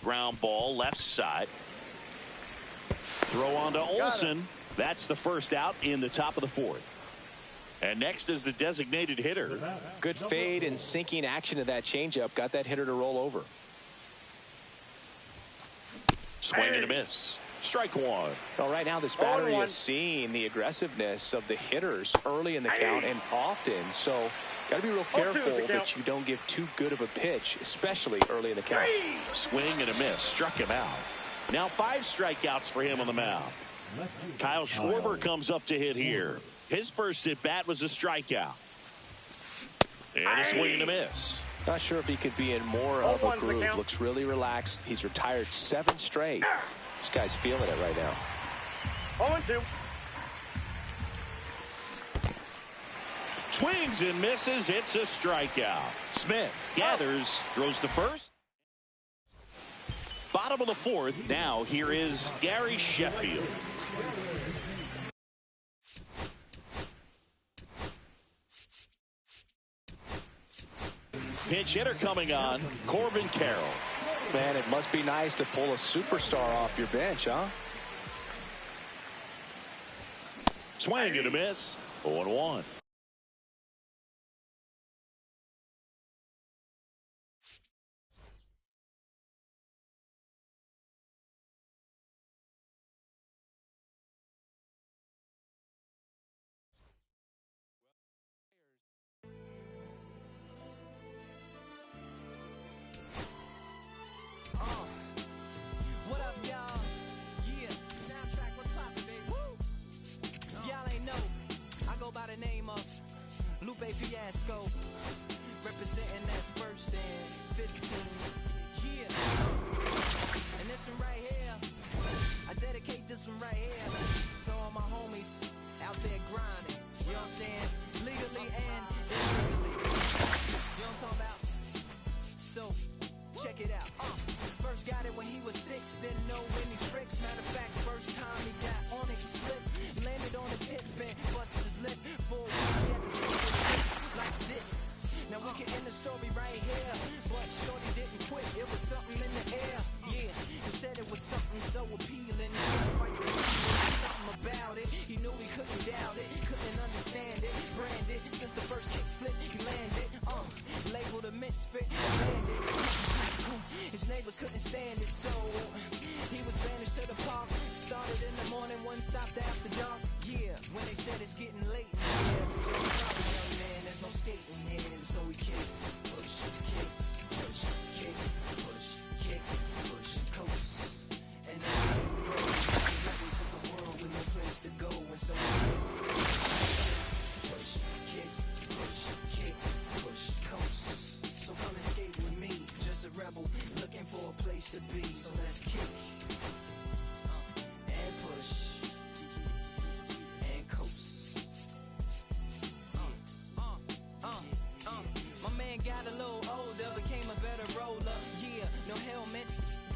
Ground ball left side. Throw on to Olsen. That's the first out in the top of the fourth. And next is the designated hitter. Good fade and sinking action of that changeup. Got that hitter to roll over. Swing and a miss. Strike one. Well, right now this battery is seeing the aggressiveness of the hitters early in the count and often. So got to be real careful that you don't give too good of a pitch, especially early in the count. Swing and a miss. Struck him out. Now 5 strikeouts for him on the mound. Kyle Schwarber comes up to hit here. His first at bat was a strikeout. And a swing and a miss. Not sure if he could be in more of a groove. Looks really relaxed. He's retired 7 straight. This guy's feeling it right now. 0-2. Swings and misses. It's a strikeout. Smith gathers, throws to first. Bottom of the fourth. Now here is Gary Sheffield. Pinch hitter coming on, Corbin Carroll. Man, it must be nice to pull a superstar off your bench, huh? Swing and a miss. 0-1. Fiasco, representing that first and 15. Yeah, and this one right here, I dedicate this one right here to all my homies out there grinding. You know what I'm saying? Legally and illegally. You know what I'm talking about? So, check it out. First got it when he was 6, didn't know any tricks. Matter of fact, first time he got on it, he slipped, landed on his hip and busted his lip. For a week, he had to like this. Now we can end the story right here, but shorty didn't quit. It was something in the air. Yeah, he said it was something so appealing. He couldn't fight the something about it. He knew he couldn't doubt it, couldn't understand it. Branded since the first kick flip, he landed. Labeled a misfit, landed. His neighbors couldn't stand it, so he was banished to the park. Started in the morning, one stopped after dark. Yeah, when they said it's getting late. Yeah, so sorry, young man, there's no skating here, so we kick, push, kick, push, kick, push, kick, push, coast. And then we rode to the world with no place to go, and so we push, kick, push, coast. So come and skate with me, just a rebel looking for a place to be. So let's kick and push and coast. My man got a little older, became a better roller. Yeah, no helmet,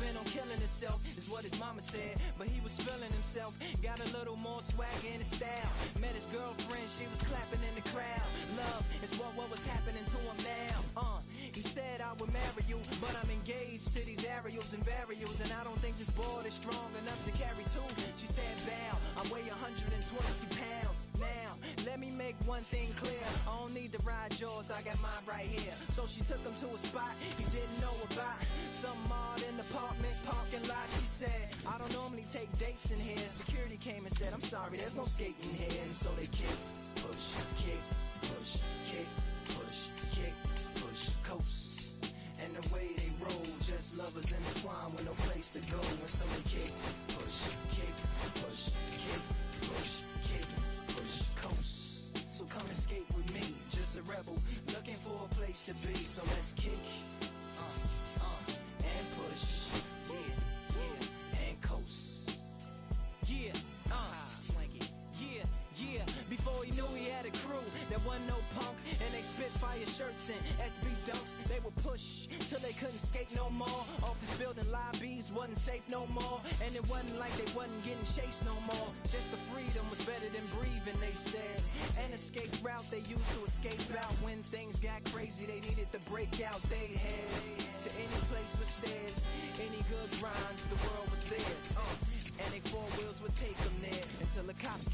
been on killing himself, is what his mama said. But he was feeling himself, got a little more swag in his style. Met his girlfriend, she was clapping in the crowd. Love is what was happening to him now. He said I would marry you, but I'm engaged to these aerials and varials, and I don't think this board is strong enough to carry two. She said, Val, I weigh 120 pounds. Now, let me make one thing clear. I don't need to ride yours, I got mine right here. So she took him to a spot he didn't know about. Some odd in the apartment parking lot. She said, I don't normally take dates in here. Security came and said, I'm sorry, there's no skating here. And so they kick, push, kick, push, kick, push, kick, push, coast. And the way they roll, just lovers intertwined with no place to go. And so they kick, push, kick, push, kick, push, kick, push, coast. So come and skate with me, just a rebel looking for a place to be. So let's kick and push, yeah, and coast. Yeah, yeah. Before he knew he had a crew, there wasn't no punk, and they spit fire shirts and SB dunks. They would push till they couldn't skate no more. Office building lobbies wasn't safe no more, and it wasn't like they wasn't getting chased no more. Just the freedom was better than breathing, they said. An escape route they used to escape out when things got crazy. They needed to break out. They head to any place with stairs, any good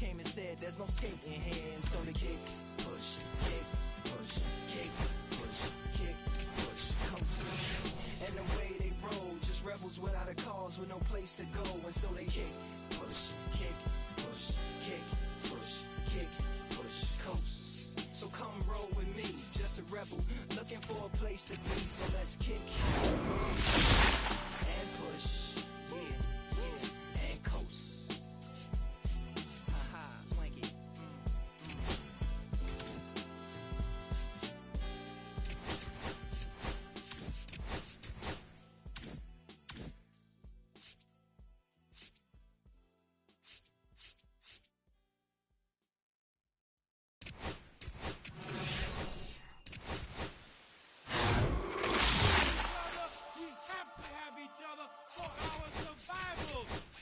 came and said there's no skating here. And so they kick, push, kick, push, kick, push, kick, push, coast. And the way they roll, just rebels without a cause with no place to go. And so they kick, push, kick, push, kick, push, kick, push, coast. So come roll with me, just a rebel, looking for a place to be. So let's kick and push, yeah, and coast. Aha, swanky.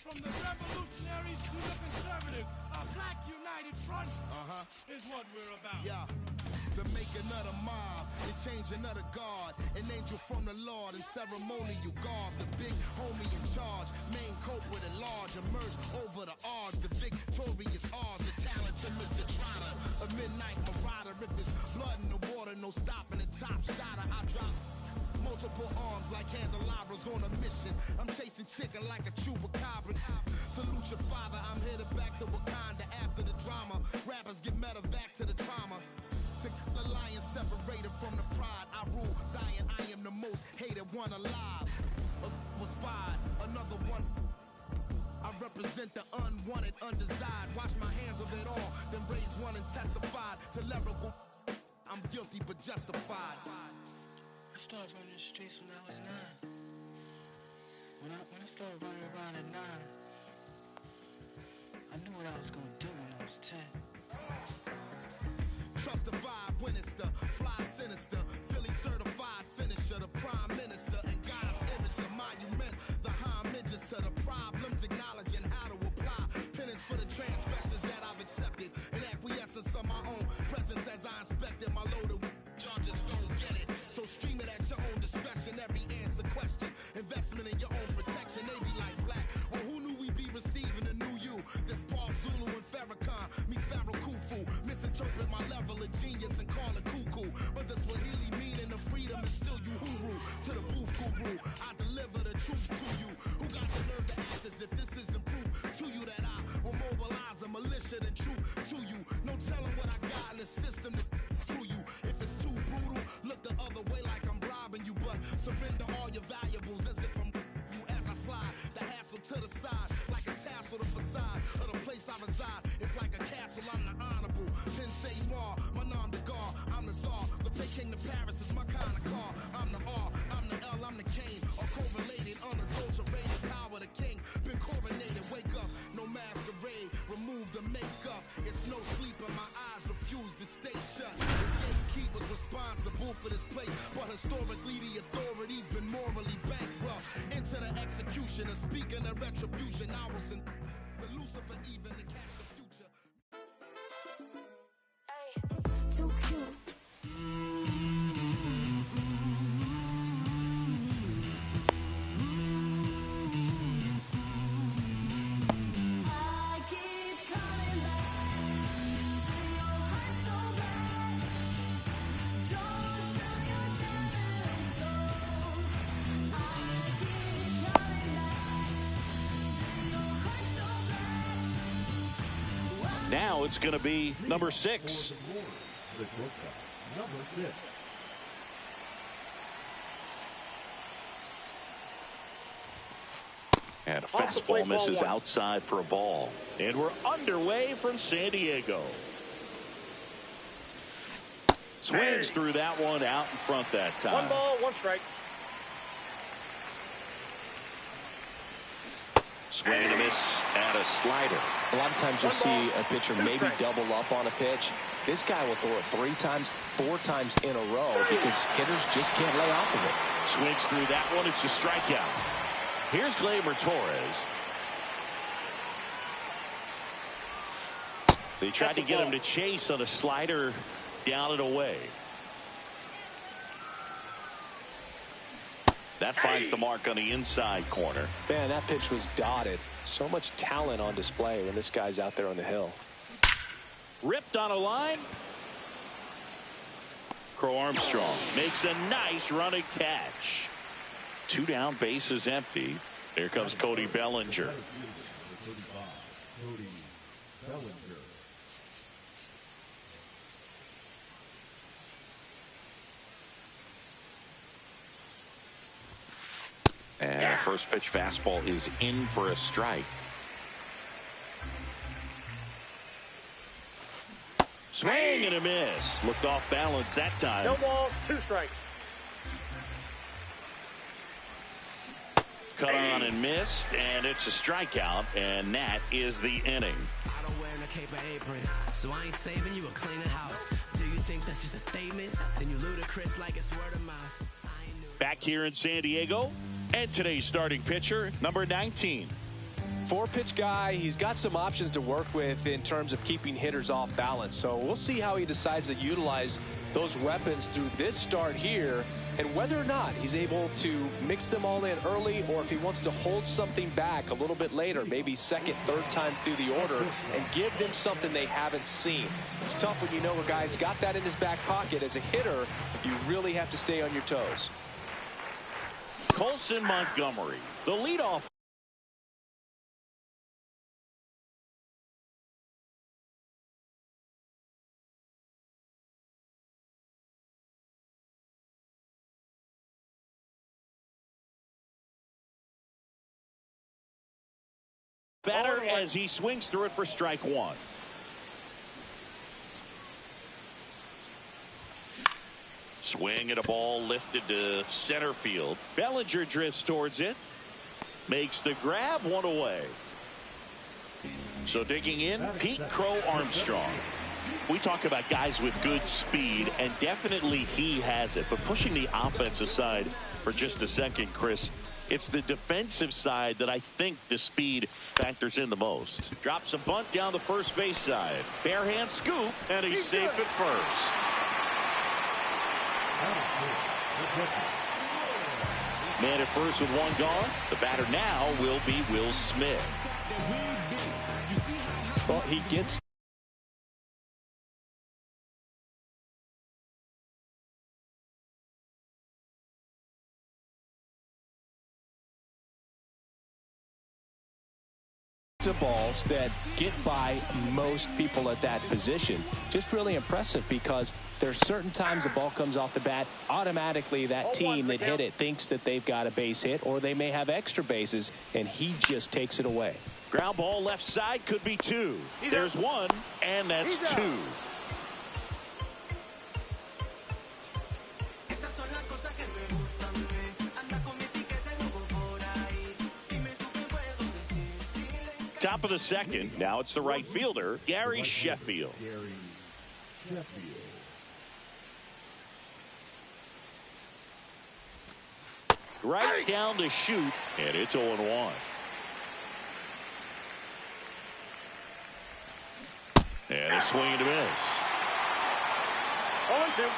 From the revolutionaries to the conservatives, a black united front is what we're about. Yeah, the making of the mob, the changing of the guard, an angel from the Lord in ceremonial garb, the big homie in charge, main culprit at large, emerge over the odds, the victorious odds, the talented Mr. Trotter, a midnight marauder, if it's blood in the water, no stopping the top shotter, I drop multiple arms like candelabras on a mission. I'm chasing chicken like a chupacabra. Salute your father, I'm headed back to Wakanda after the drama. Rappers get medevac to the trauma. To the lion separated from the pride. I rule Zion, I am the most hated one alive. Was fired, another one. I represent the unwanted, undesired. Wash my hands of it all, then raise one and testified to lyrical. I'm guilty but justified. I started running the streets when I was 9. When I started running around at 9, I knew what I was gonna do when I was 10. Trust the vibe when it's the fly sinister, Philly certified finisher, the prime minister, and God's image, the monument, the homages to the problems, acknowledging how to apply penance for the transgressions that I've accepted, and acquiescence of my own presence as I inspected my loaded charges. Don't get it, so stream it at your own discretion. Every answer question, investment in your own protection. They be like black. Well, who knew we'd be receiving a new you? This Paul Zulu and Farrakhan meet Pharaoh Khufu. Misinterpret my level of genius and call it cuckoo. But the Swahili meaning of freedom is still you huru. To the booth guru, I deliver the truth to you. Who got the nerve to act as if this isn't proof to you that I will mobilize a militia and truth to you? No telling what I got in the system to through you. If it's too brutal, look the other way like I'm robbing you. But surrender all your valuables as if I'm you as I slide. The hassle to the side, like a tassel, the facade of the place I reside. It's like a castle, I'm the honorable. Then say more, my nom de gar, I'm the czar. The big king to Paris is my kind of car. I'm the R, I'm the L, I'm the Kane. All correlated, unadulterated power, the king. Been coronated, wake up, no masquerade. Remove the makeup, it's no sleep and my eyes refuse to stay shut. This gatekeeper's responsible for this place, but historically the authorities been morally bankrupt. Into the execution of speaking of retribution, I was in the Lucifer even to catch the future. Too cute. I keep coming back to your heart so bad. Don't tell your devil soul. I keep coming back to your heart so bad. Now it's going to be number 6. Number 6. And a fastball misses outside for a ball. And we're underway from San Diego. Swings through that one out in front that time. 1 ball, 1 strike. Swing and a miss and a slider. A lot of times you'll see a pitcher maybe double up on a pitch. This guy will throw it 3 times, 4 times in a row because hitters just can't lay off of it. Swings through that one. It's a strikeout. Here's Gleyber Torres. They tried to get him to chase on a slider down and away. That finds the mark on the inside corner. Man, that pitch was dotted. So much talent on display when this guy's out there on the hill. Ripped on a line. Crow Armstrong makes a nice running catch. 2 down, bases empty. Here comes Cody Bellinger. Cody Bellinger. And a first pitch fastball is in for a strike. Swing and a miss. Looked off balance that time. No ball, 2 strikes. Cut on and missed, and it's a strikeout, and that is the inning. I don't wear no cape or apron, so I ain't saving you a cleaner house. Do you think that's just a statement? Then you ludicrous like it's word of mouth. Back here in San Diego, and today's starting pitcher, number 19. 4-pitch guy. He's got some options to work with in terms of keeping hitters off balance. So we'll see how he decides to utilize those weapons through this start here, and whether or not he's able to mix them all in early, or if he wants to hold something back a little bit later, maybe second, third time through the order, and give them something they haven't seen. It's tough when you know a guy's got that in his back pocket. As a hitter, you really have to stay on your toes. Colson Montgomery, the leadoff. Batter as he swings through it for strike 1. Swing at a ball lifted to center field. Bellinger drifts towards it. Makes the grab, 1 away. So digging in, Pete Crow Armstrong. We talk about guys with good speed, and definitely he has it. But pushing the offense aside for just a second, Chris, it's the defensive side that I think the speed factors in the most. Drops a bunt down the first base side. Bare hand scoop, and he's safe at first. Man at first with 1 gone. The batter now will be Will Smith. Well, he gets to balls that get by most people at that position. Just really impressive, because there's certain times the ball comes off the bat, automatically that team that hit it thinks that they've got a base hit, or they may have extra bases, and he just takes it away. Ground ball left side, could be 2. There's 1, and that's 2. Top of the second. Now it's the right fielder, Gary Sheffield. Right down to shoot, and it's 0-1. And a swing and a miss. 0-2.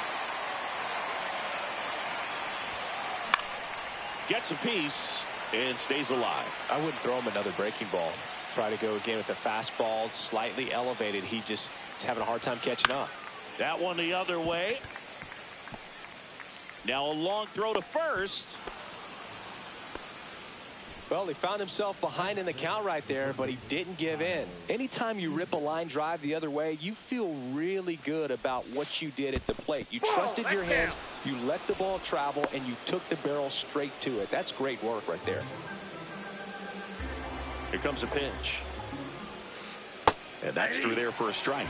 Gets a piece and stays alive. I wouldn't throw him another breaking ball. Try to go again with the fastball, slightly elevated. He just is having a hard time catching up. That one the other way. Now a long throw to first. Well, he found himself behind in the count right there, but he didn't give in. Anytime you rip a line drive the other way, you feel really good about what you did at the plate. You trusted your hands, you let the ball travel, and you took the barrel straight to it. That's great work right there. Here comes a pitch. And that's through there for a strike.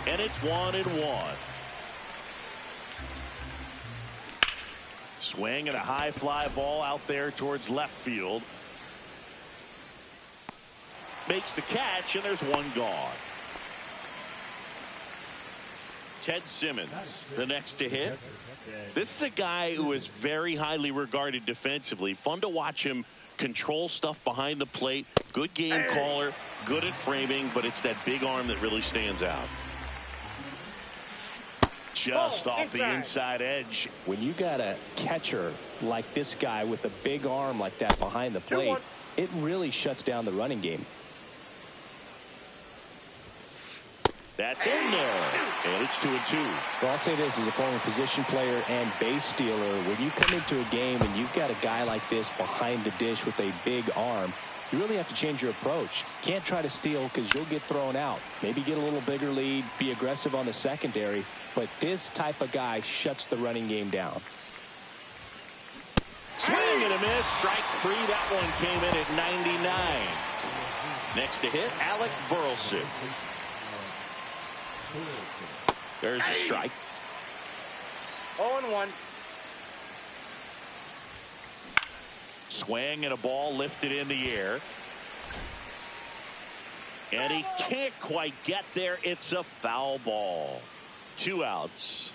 And it's 1-1. Swing and a high fly ball out there towards left field. Makes the catch, and there's 1 gone. Ted Simmons, the next to hit. This is a guy who is very highly regarded defensively. Fun to watch him control stuff behind the plate. Good game caller, good at framing, but it's that big arm that really stands out. Just off the inside edge. When you got a catcher like this guy with a big arm like that behind the plate, it really shuts down the running game. That's in there. And it's 2-2. Well, I'll say this as a former position player and base stealer. When you come into a game and you've got a guy like this behind the dish with a big arm, you really have to change your approach. Can't try to steal because you'll get thrown out. Maybe get a little bigger lead, be aggressive on the secondary. But this type of guy shuts the running game down. Swing and a miss. Strike 3. That one came in at 99. Next to hit, Alec Burleson. There's a strike. 0-1. Swing and a ball lifted in the air. And he can't quite get there. It's a foul ball. 2 outs.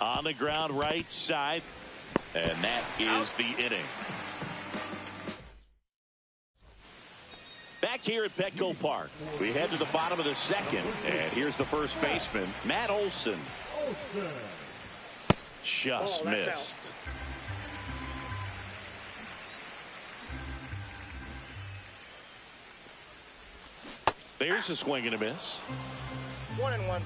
On the ground right side. And that is the inning. Back here at Petco Park, we head to the bottom of the second. And here's the first baseman, Matt Olson. Just missed. There's a swing and a miss. 1-1.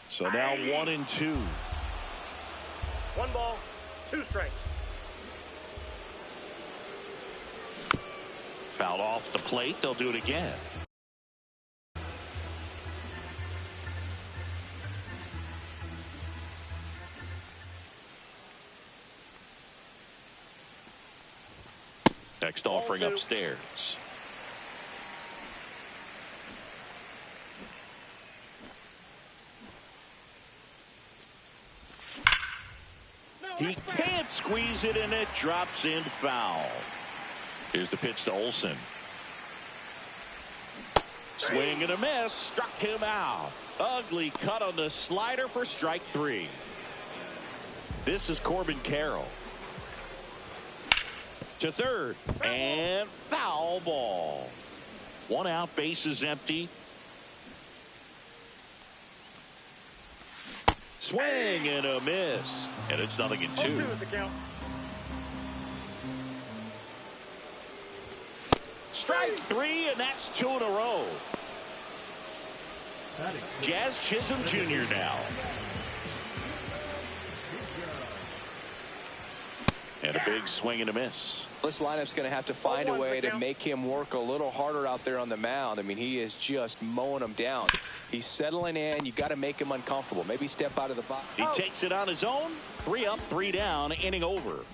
So now 1-2. 1 ball, 2 strikes. Fouled off the plate. They'll do it again. Next offering upstairs. He can't squeeze it, and it drops in foul. Here's the pitch to Olson. Swing and a miss. Struck him out. Ugly cut on the slider for strike 3. This is Corbin Carroll. To third. And foul ball. 1 out. Bases empty. Swing and a miss. And it's 0-2. 2 is the count. Strike 3, and that's 2 in a row. Jazz Chisholm Jr. now. And a big swing and a miss. This lineup's going to have to find a way to make him work a little harder out there on the mound. I mean, he is just mowing them down. He's settling in. You got to make him uncomfortable. Maybe step out of the box. He takes it on his own. 3 up, 3 down, inning over.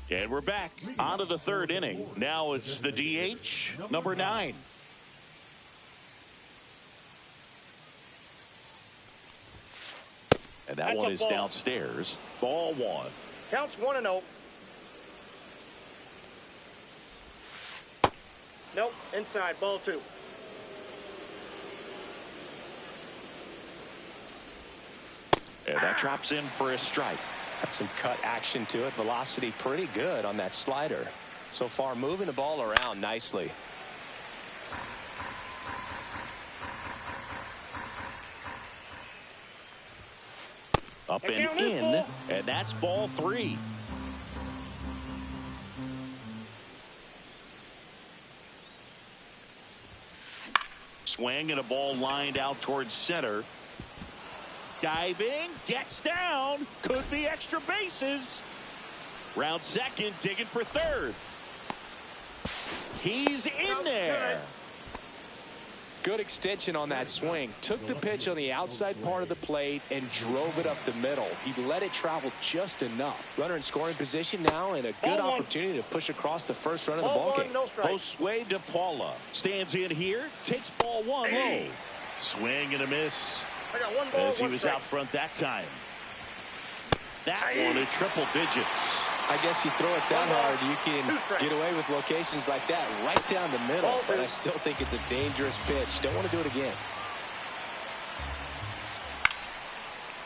And we're back onto the 3rd inning. Now it's the DH, number 9. And that one is downstairs. Ball 1. Counts 1-0. Nope, inside, ball 2. And that drops in for a strike. Got some cut action to it. Velocity pretty good on that slider. So far, moving the ball around nicely. Up and in, and that's ball 3. Swing and a ball lined out towards center. Diving, gets down, could be extra bases. Round second, digging for third. He's in there. Good extension on that swing. Took the pitch on the outside part of the plate and drove it up the middle. He let it travel just enough. Runner in scoring position now, and a good opportunity to push across the first run of the ballgame. Josue De Paula stands in here, takes ball 1 low. Swing and a miss. I got 1 ball, as he 1 was strike. out front that time. That one in triple digits. I guess you throw it that hard, you can get away with locations like that right down the middle. But I still think it's a dangerous pitch. Don't want to do it again.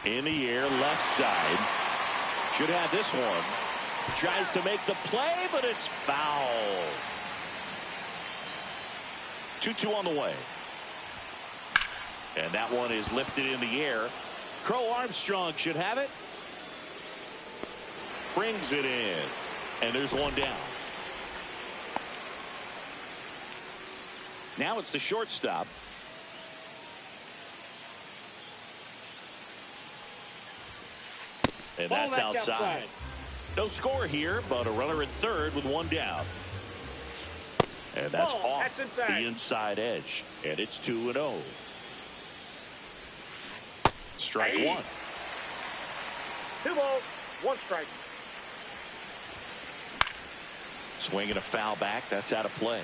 In the air, left side. Should have this one. Tries to make the play, but it's foul. 2-2 on the way. And that one is lifted in the air. Crow Armstrong should have it. Brings it in. And there's one down. Now it's the shortstop. And that's outside. No score here, but a runner at third with one down. And that's off the inside edge. And it's 2-0. Strike one. 2 balls, 1 strike. Swinging a foul back. That's out of play.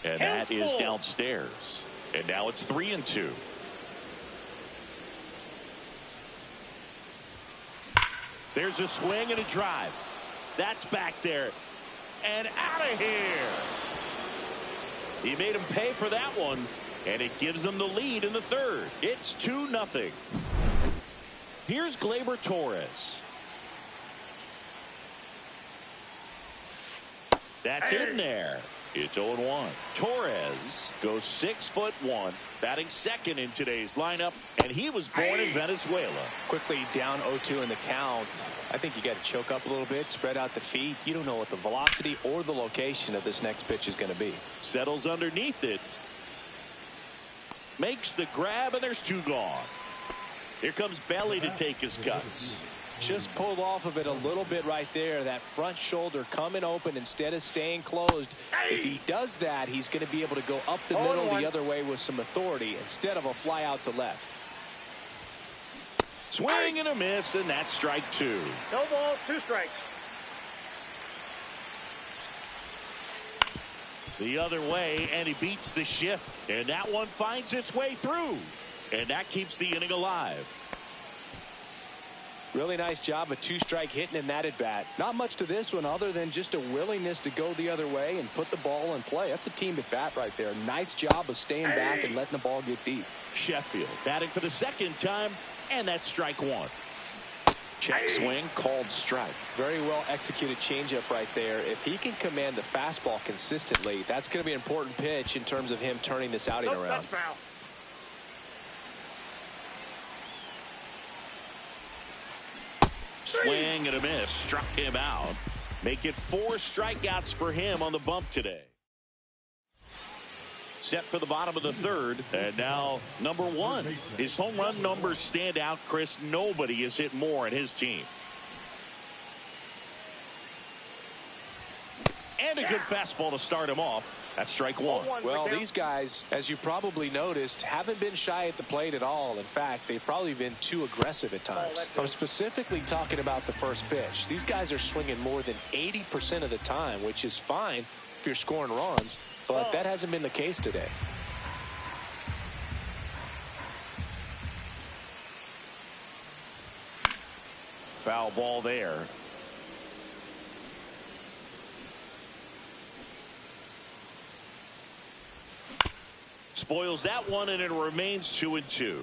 And that is downstairs. And now it's 3-2. There's a swing and a drive. That's back there. And out of here. He made him pay for that one. And it gives them the lead in the third. It's 2-0. Here's Gleyber Torres. That's in there. It's 0-1. Torres goes 6'1", batting second in today's lineup, and he was born in Venezuela. Quickly down 0-2 in the count. I think you got to choke up a little bit, spread out the feet. You don't know what the velocity or the location of this next pitch is going to be. Settles underneath it. Makes the grab, and there's 2 gone. Here comes Belly to take his cuts. Just pulled off of it a little bit right there. That front shoulder coming open instead of staying closed. If he does that, he's going to be able to go up the middle the other way with some authority instead of a fly out to left. Swing and a miss, and that's strike 2. No balls, 2 strikes. The other way, and he beats the shift. And that one finds its way through. And that keeps the inning alive. Really nice job of 2-strike hitting in that at bat. Not much to this one other than just a willingness to go the other way and put the ball in play. That's a team at bat right there. Nice job of staying back and letting the ball get deep. Sheffield batting for the second time, and that's strike 1. Check swing, called strike. Very well executed changeup right there. If he can command the fastball consistently, that's going to be an important pitch in terms of him turning this outing around. That's foul. Swing and a miss. Struck him out. Make it 4 strikeouts for him on the bump today. Set for the bottom of the third. And now number 1. His home run numbers stand out, Chris. Nobody has hit more in his team. And a good fastball to start him off. That's strike 1. Well, these guys, as you probably noticed, haven't been shy at the plate at all. In fact, they've probably been too aggressive at times. I'm specifically talking about the first pitch. These guys are swinging more than 80% of the time, which is fine if you're scoring runs, but that hasn't been the case today. Foul ball there. Spoils that one, and it remains 2-2.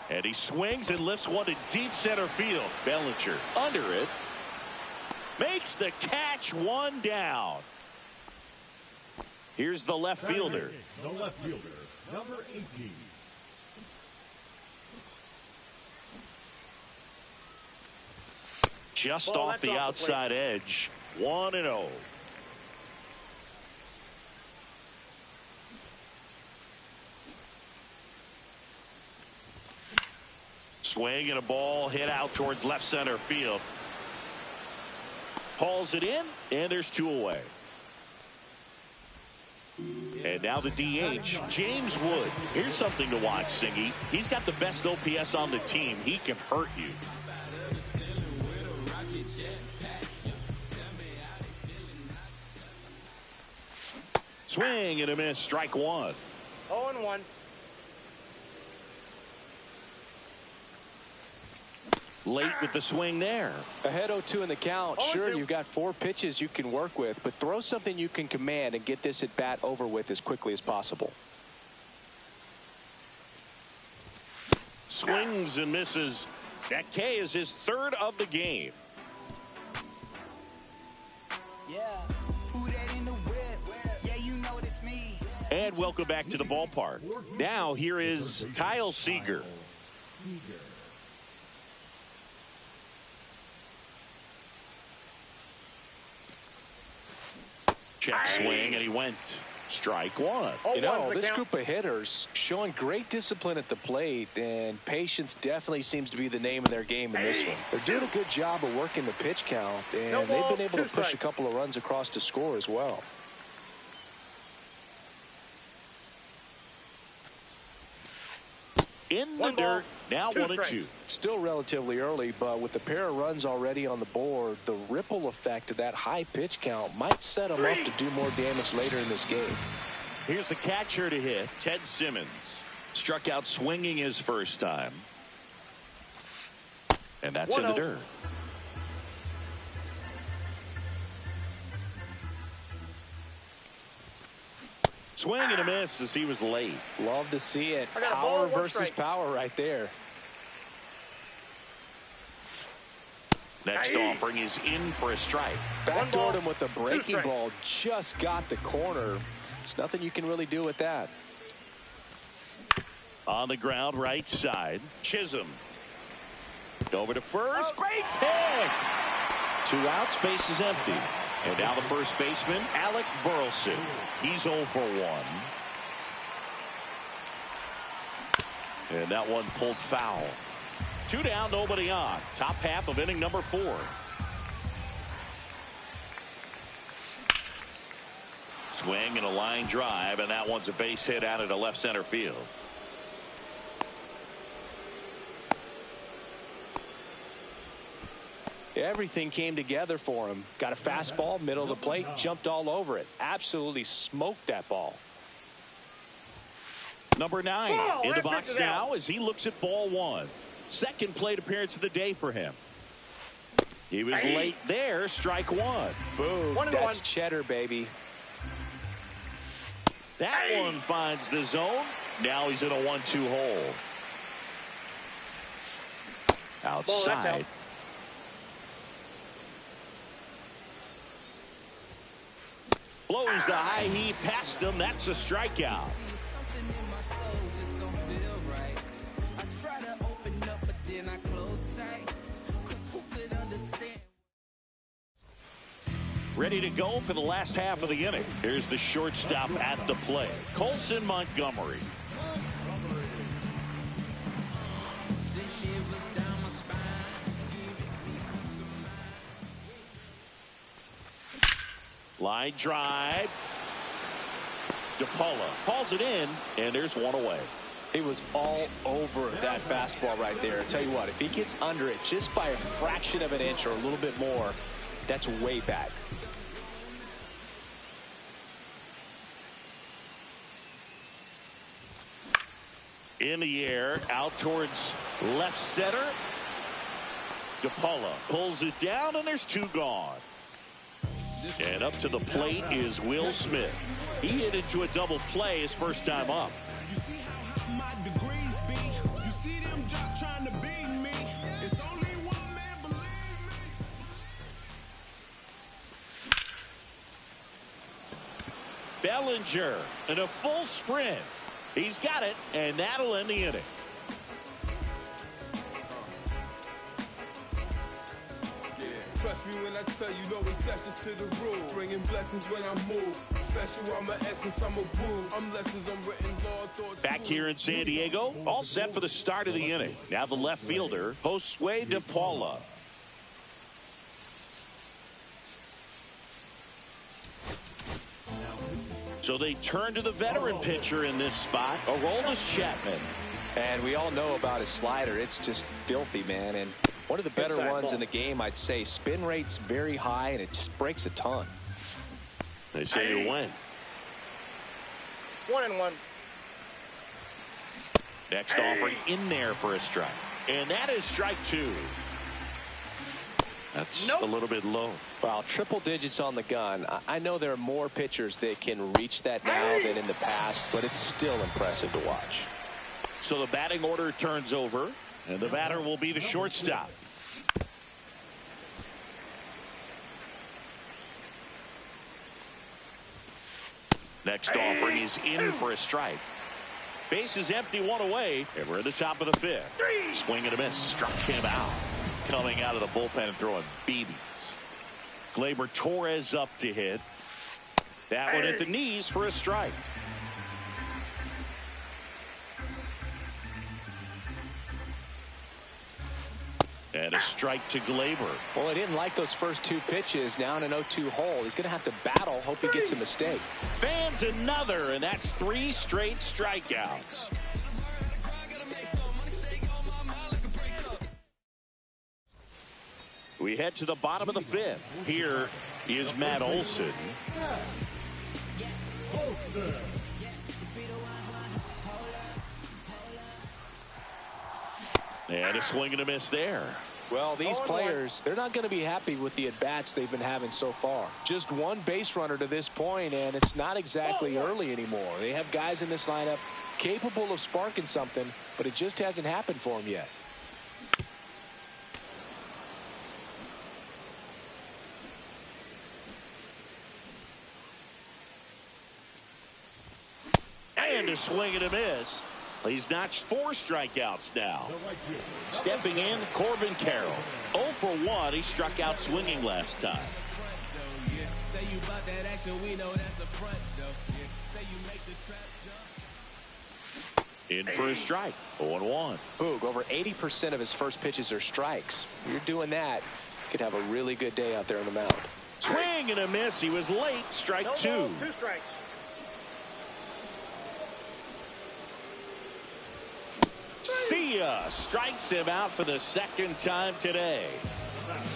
And he swings and lifts one to deep center field. Bellinger under it. Makes the catch, 1 down. Here's the left fielder. The left fielder, number 18. Just off the outside edge. 1-0. Swing and a ball hit out towards left center field. Hauls it in, and there's 2 away. And now the DH, James Wood. Here's something to watch, Singy. He's got the best OPS on the team. He can hurt you. Swing and a miss, strike 1. 0-1. Late with the swing there. Ahead 0-2 in the count. Sure, you've got 4 pitches you can work with, but throw something you can command and get this at bat over with as quickly as possible. Swings and misses. That K is his third of the game. Yeah, who that in the whip? Yeah, you know it's me. And welcome back to the ballpark. Now here is Kyle Seager. Check swing, and he went. Strike one. You know, this group of hitters showing great discipline at the plate, and patience definitely seems to be the name of their game in this one. They're doing a good job of working the pitch count, and they've been able to push a couple of runs across to score as well. In the dirt, now 1-2. Still relatively early, but with the pair of runs already on the board, the ripple effect of that high pitch count might set them up to do more damage later in this game. Here's the catcher to hit, Ted Simmons. Struck out swinging his first time. And that's in the dirt. Swing and a miss as he was late. Love to see it. Power versus power right there. Next offering is in for a strike. Backdoored him with a breaking ball. Just got the corner. There's nothing you can really do with that. On the ground, right side. Chisholm. Over to first. Great pick. 2 outs, base is empty. And now the first baseman, Alec Burleson. He's 0 for 1. And that one pulled foul. 2 down, nobody on. Top half of inning number 4. Swing and a line drive, and that one's a base hit out into left center field. Everything came together for him. Got a fastball, middle of the plate, jumped all over it. Absolutely smoked that ball. Number 9 in the box now as he looks at ball 1. Second plate appearance of the day for him. He was late there. Strike 1. Boom. That's cheddar, baby. That one finds the zone. Now he's in a 1-2 hole. Outside. Blows the high heat past him. That's a strikeout. Ready to go for the last half of the inning. Here's the shortstop at the plate, Colson Montgomery. Line drive. DePaula hauls it in, and there's one away. He was all over that fastball right there. I tell you what, if he gets under it just by a fraction of an inch or a little bit more, that's way back. In the air, out towards left center. DePaula pulls it down, and there's 2 gone. And up to the plate is Will Smith. He hit into a double play his first time up. You see how high my degrees be? You see them just trying to beat me? It's only one man, believe me. Bellinger in a full sprint. He's got it, and that'll end the inning. Trust me when I tell you, no exceptions to the rule. Bringing blessings when I move. Special, I'm an essence, I'm a rule. I'm lessons, I'm written law, thoughts. Back here in San Diego, all set for the start of the inning. Now the left fielder, Josue DePaula. So they turn to the veteran pitcher in this spot, Aroldis Chapman. And we all know about his slider. It's just filthy, man. And one of the better ones in the game, I'd say. Spin rate's very high, and it just breaks a ton. They say you win. 1-1. Next offering in there for a strike. And that is strike 2. That's a little bit low. Well, triple digits on the gun. I know there are more pitchers that can reach that now than in the past, but it's still impressive to watch. So the batting order turns over. And the batter will be the shortstop. Next offering is in for a strike. Base is empty, one away, and we're in the top of the fifth. Swing and a miss, struck him out. Coming out of the bullpen and throwing BBs. Gleyber Torres up to hit. That one at the knees for a strike. And a strike to Gleyber. Well, he didn't like those first two pitches. Now in an 0-2 hole. He's going to have to battle. Hope he gets a mistake. Fans another, and that's 3 straight strikeouts. We head to the bottom of the fifth. Here is Matt Olson. And a swing and a miss there. Well, these players, they're not going to be happy with the at-bats they've been having so far. Just one base runner to this point, and it's not exactly early anymore. They have guys in this lineup capable of sparking something, but it just hasn't happened for them yet. And a swing and a miss. He's notched 4 strikeouts now. Stepping in, Corbin Carroll. 0 for 1. He struck out swinging last time. In for a strike. 0-1. Boog, over 80% of his first pitches are strikes. You're doing that, you could have a really good day out there on the mound. Swing and a miss. He was late. Strike 2. 2 strikes. See ya. Strikes him out for the second time today.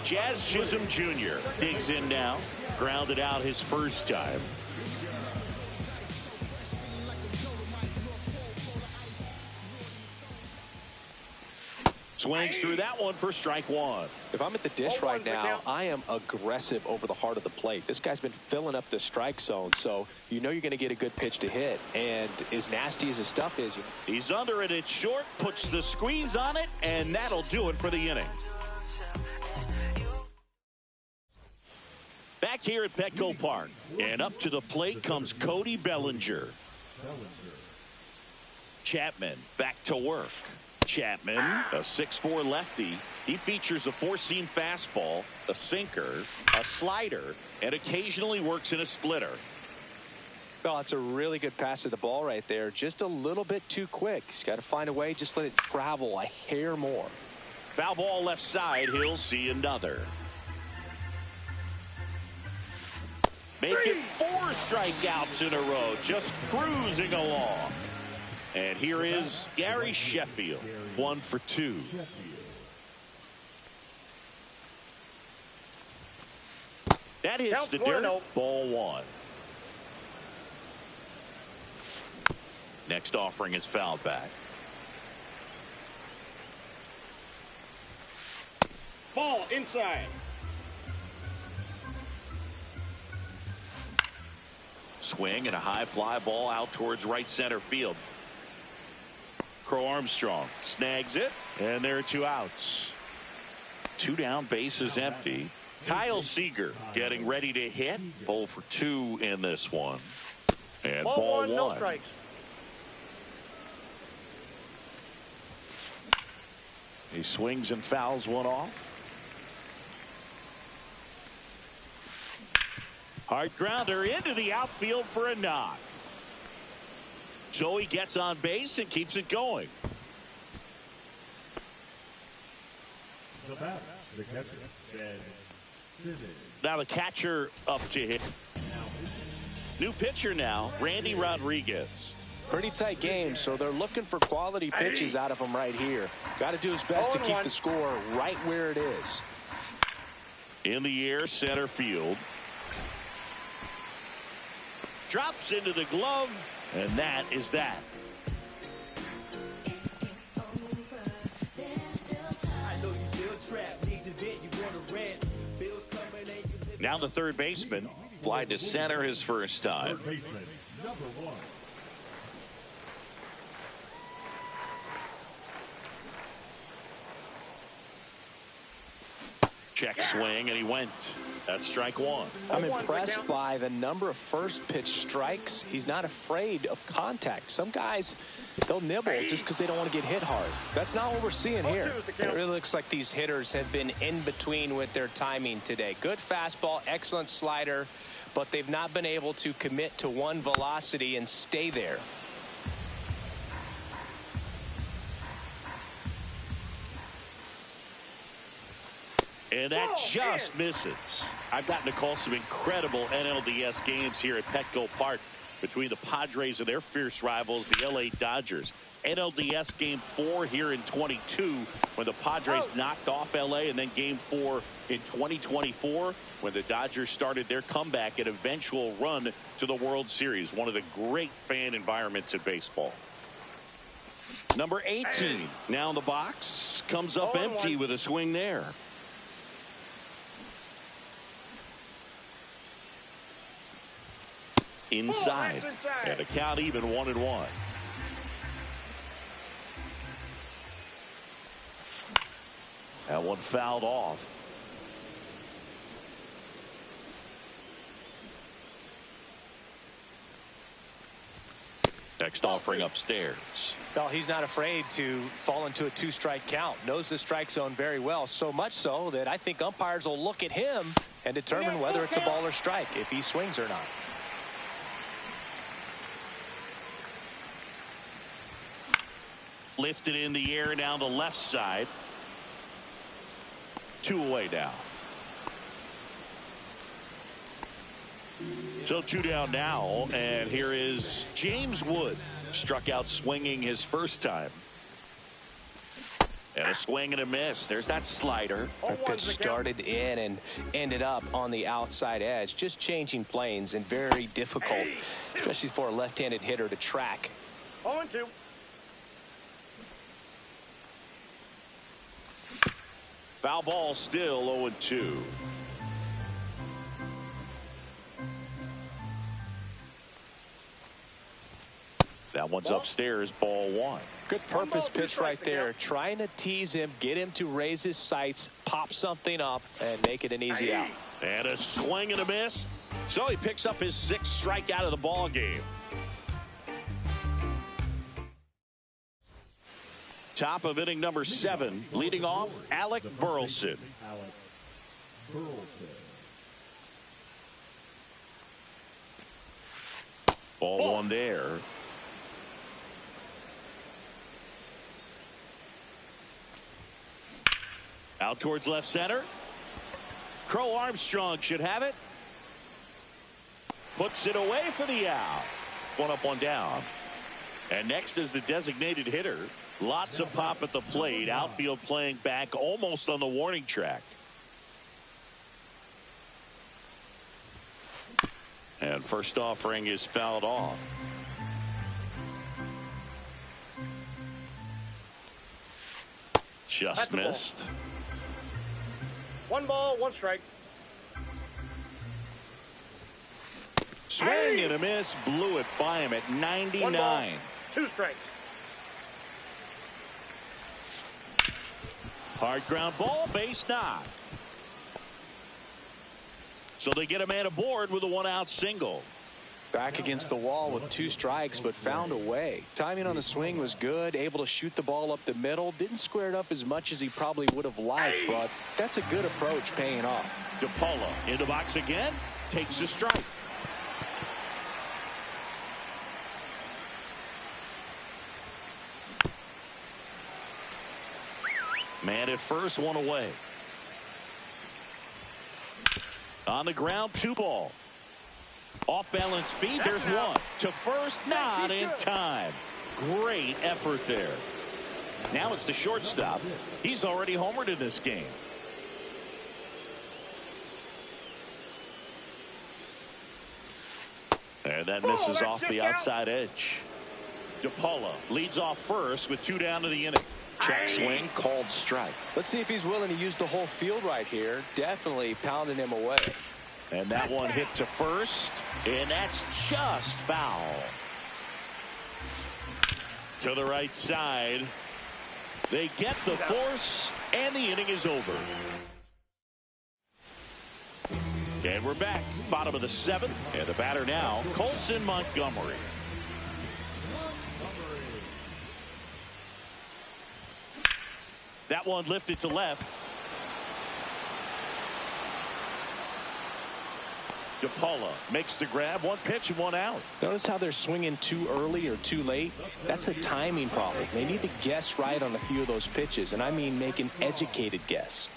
Jazz Chisholm Jr. digs in now. Grounded out his first time. Swings through that one for strike 1. If I'm at the dish right now, I am aggressive over the heart of the plate. This guy's been filling up the strike zone, so you know you're going to get a good pitch to hit. And as nasty as his stuff is, he's under it. It's short, puts the squeeze on it, and that'll do it for the inning. Back here at Petco Park, and up to the plate comes Cody Bellinger. Chapman back to work. Chapman, a 6'4" lefty. He features a 4-seam fastball, a sinker, a slider, and occasionally works in a splitter. Well, it's a really good pass to the ball right there. Just a little bit too quick. He's got to find a way. Just let it travel a hair more. Foul ball left side. He'll see another. Make it 4 strikeouts in a row. Just cruising along. And here is Gary Sheffield, 1 for 2. That hits the dirt. Ball 1. Next offering is fouled back. Ball inside. Swing and a high fly ball out towards right center field. Crow Armstrong snags it, and there are 2 outs. 2 down, base is empty. Kyle Seager getting ready to hit. 0 for 2 in this one. And ball 1. No strikes. He swings and fouls one off. Hard grounder into the outfield for a knock. So he gets on base and keeps it going. The batter, the catcher, Ben Simmons. Now the catcher up to hit. New pitcher now, Randy Rodriguez. Pretty tight game, so they're looking for quality pitches out of him right here. Got to do his best to keep the score right where it is. In the air, center field. Drops into the glove, and that is that. Now the third baseman, fly to center his first time. Third baseman, number 1. Check swing, and he went. That's strike one. I'm impressed by the number of first pitch strikes. He's not afraid of contact. Some guys, they'll nibble just because they don't want to get hit hard. That's not what we're seeing here. It really looks like these hitters have been in between with their timing today. Good fastball, excellent slider, but they've not been able to commit to one velocity and stay there. And that just misses. I've gotten to call some incredible NLDS games here at Petco Park between the Padres and their fierce rivals, the LA Dodgers. NLDS Game 4 here in 22 when the Padres knocked off LA, and then Game 4 in 2024 when the Dodgers started their comeback and eventual run to the World Series. One of the great fan environments in baseball. Number 18 now in the box, comes up empty with a swing there. Inside, and the count even 1-1. That one fouled off. Next offering upstairs. Well, he's not afraid to fall into a two-strike count. Knows the strike zone very well, so much so that I think umpires will look at him and determine whether it's a ball or strike, if he swings or not. Lifted in the air down the left side. 2 away now. So 2 down now, and here is James Wood. Struck out swinging his first time. And a swing and a miss. There's that slider. That pitch started in and ended up on the outside edge. Just changing planes and very difficult, especially for a left-handed hitter to track. 0-2. Foul ball still 0-2. That one's upstairs, ball 1. Good purpose pitch right there. Trying to tease him, get him to raise his sights, pop something up, and make it an easy out. And a swing and a miss. So he picks up his 6th strikeout of the ball game. Top of inning number 7, leading off Alec Burleson. Ball 1 there. Out towards left center. Crow Armstrong should have it. Puts it away for the out. 1 up, 1 down. And next is the designated hitter. Lots of pop at the plate. Outfield playing back almost on the warning track. And first offering is fouled off. Just missed. 1 ball, 1 strike. Swing and a miss. Blew it by him at 99. 1 ball, 2 strikes. Hard ground ball, base knock. So they get a man aboard with a 1-out single. Back against the wall with 2 strikes, but found a way. Timing on the swing was good, able to shoot the ball up the middle. Didn't square it up as much as he probably would have liked, but that's a good approach paying off. DePaula in the box again, takes a strike. Man at first, 1 away. On the ground, 2 ball. Off balance feed, there's 1. To first, not in time. Great effort there. Now it's the shortstop. He's already homered in this game. And that misses off the outside edge. DePaula leads off first with 2 down to the inning. Check swing, called strike. Let's see if he's willing to use the whole field right here. Definitely pounding him away. And that one hit to first, and that's just foul. To the right side. They get the force, and the inning is over. And we're back. Bottom of the 7th. And the batter now, Colson Montgomery. That one lifted to left. DePaula makes the grab. One pitch and one out. Notice how they're swinging too early or too late. That's a timing problem. They need to guess right on a few of those pitches, and I mean make an educated guess.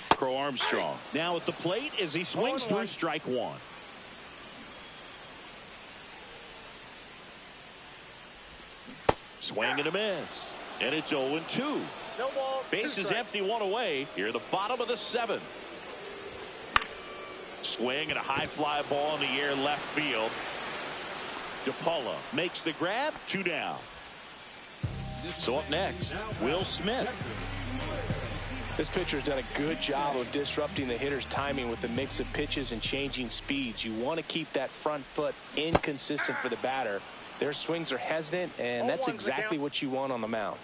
Crow Armstrong now at the plate as he swings through strike one. Swing and a miss. And it's 0-2. No ball. Base is empty, one away. Here, the bottom of the 7th. Swing and a high fly ball in the air left field. DePaula makes the grab. 2 down. So up next, Will Smith. This pitcher's done a good job of disrupting the hitter's timing with the mix of pitches and changing speeds. You want to keep that front foot inconsistent for the batter. Their swings are hesitant, and that's exactly what you want on the mound.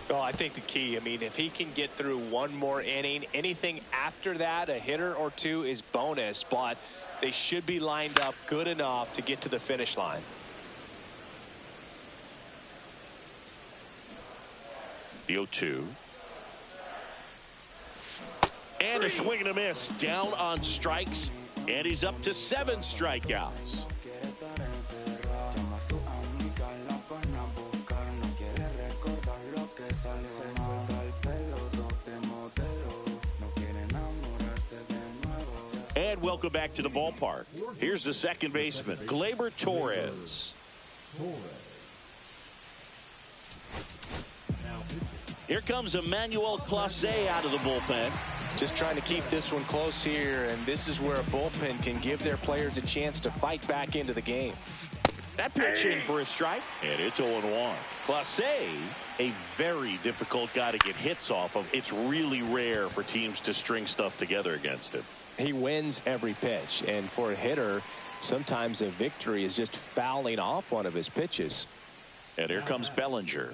Well, I think the key, I mean, if he can get through one more inning, anything after that, a hitter or two is bonus, but they should be lined up good enough to get to the finish line. The 0-2. And a swing and a miss. Down on strikes. And he's up to 7 strikeouts. And welcome back to the ballpark. Here's the second baseman, Gleyber Torres. Here comes Emmanuel Clase out of the bullpen. Just trying to keep this one close here, and this is where a bullpen can give their players a chance to fight back into the game. That pitch in for a strike, and it's 0-1. Clase, a very difficult guy to get hits off of. It's really rare for teams to string stuff together against him. He wins every pitch, and for a hitter, sometimes a victory is just fouling off one of his pitches. And here comes Bellinger.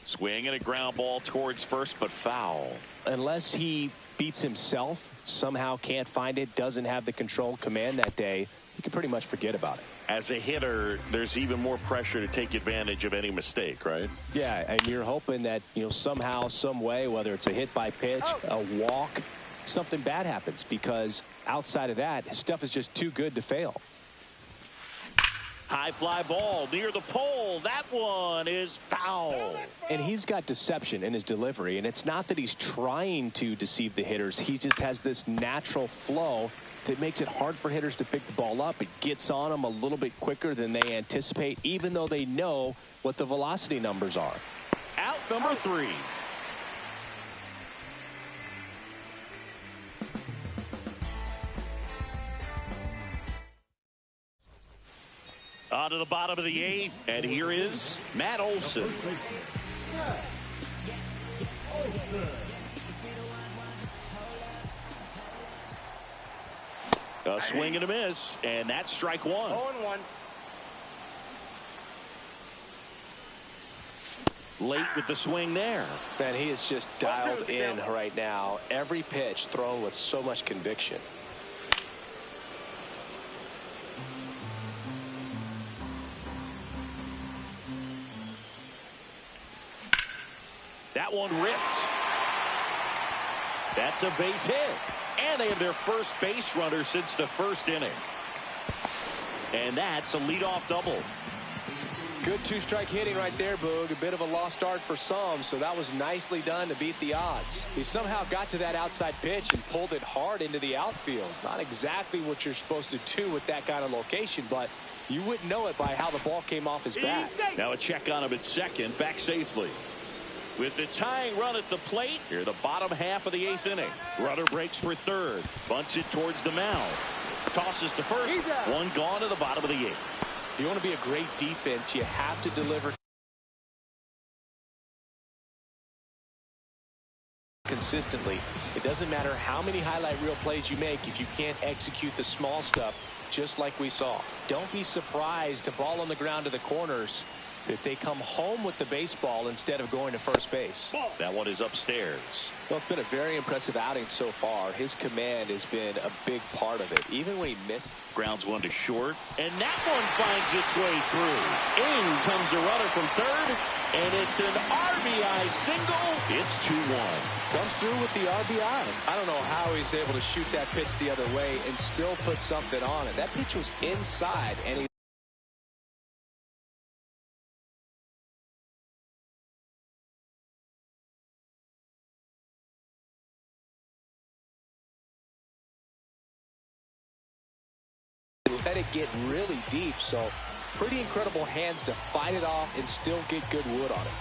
Swing and a ground ball towards first, but foul. Unless he beats himself, somehow can't find it, doesn't have the control command that day, you can pretty much forget about it. As a hitter, there's even more pressure to take advantage of any mistake, right? Yeah, and you're hoping that, you know, somehow, some way, whether it's a hit by pitch, a walk, something bad happens, because outside of that, his stuff is just too good to fail. High fly ball near the pole. That one is foul. And he's got deception in his delivery, and it's not that he's trying to deceive the hitters. He just has this natural flow that makes it hard for hitters to pick the ball up. It gets on them a little bit quicker than they anticipate, even though they know what the velocity numbers are. Out number 3. On to the bottom of the 8th, and here is Matt Olson. A swing and a miss, and that's strike 1. 0-1. Late with the swing there. Man, he is just dialed in right now. Every pitch thrown with so much conviction. That one ripped. That's a base hit. And they have their first base runner since the first inning. And that's a leadoff double. Good 2-strike hitting right there, Boog. A bit of a lost start for some, so that was nicely done to beat the odds. He somehow got to that outside pitch and pulled it hard into the outfield. Not exactly what you're supposed to do with that kind of location, but you wouldn't know it by how the ball came off his bat. Now a check on him at second, back safely. With the tying run at the plate, here the bottom half of the 8th inning. Runner breaks for third, bunts it towards the mound. Tosses to first, one gone to the bottom of the 8th. If you want to be a great defense, you have to deliver consistently. It doesn't matter how many highlight reel plays you make if you can't execute the small stuff, just like we saw. Don't be surprised to ball on the ground to the corners that they come home with the baseball instead of going to first base. That one is upstairs. Well, it's been a very impressive outing so far. His command has been a big part of it, even when he missed. Grounds one to short, and that one finds its way through. In comes the runner from third, and it's an RBI single. It's 2-1. Comes through with the RBI. I don't know how he's able to shoot that pitch the other way and still put something on it. That pitch was inside, and he let it get really deep, so pretty incredible hands to fight it off and still get good wood on it.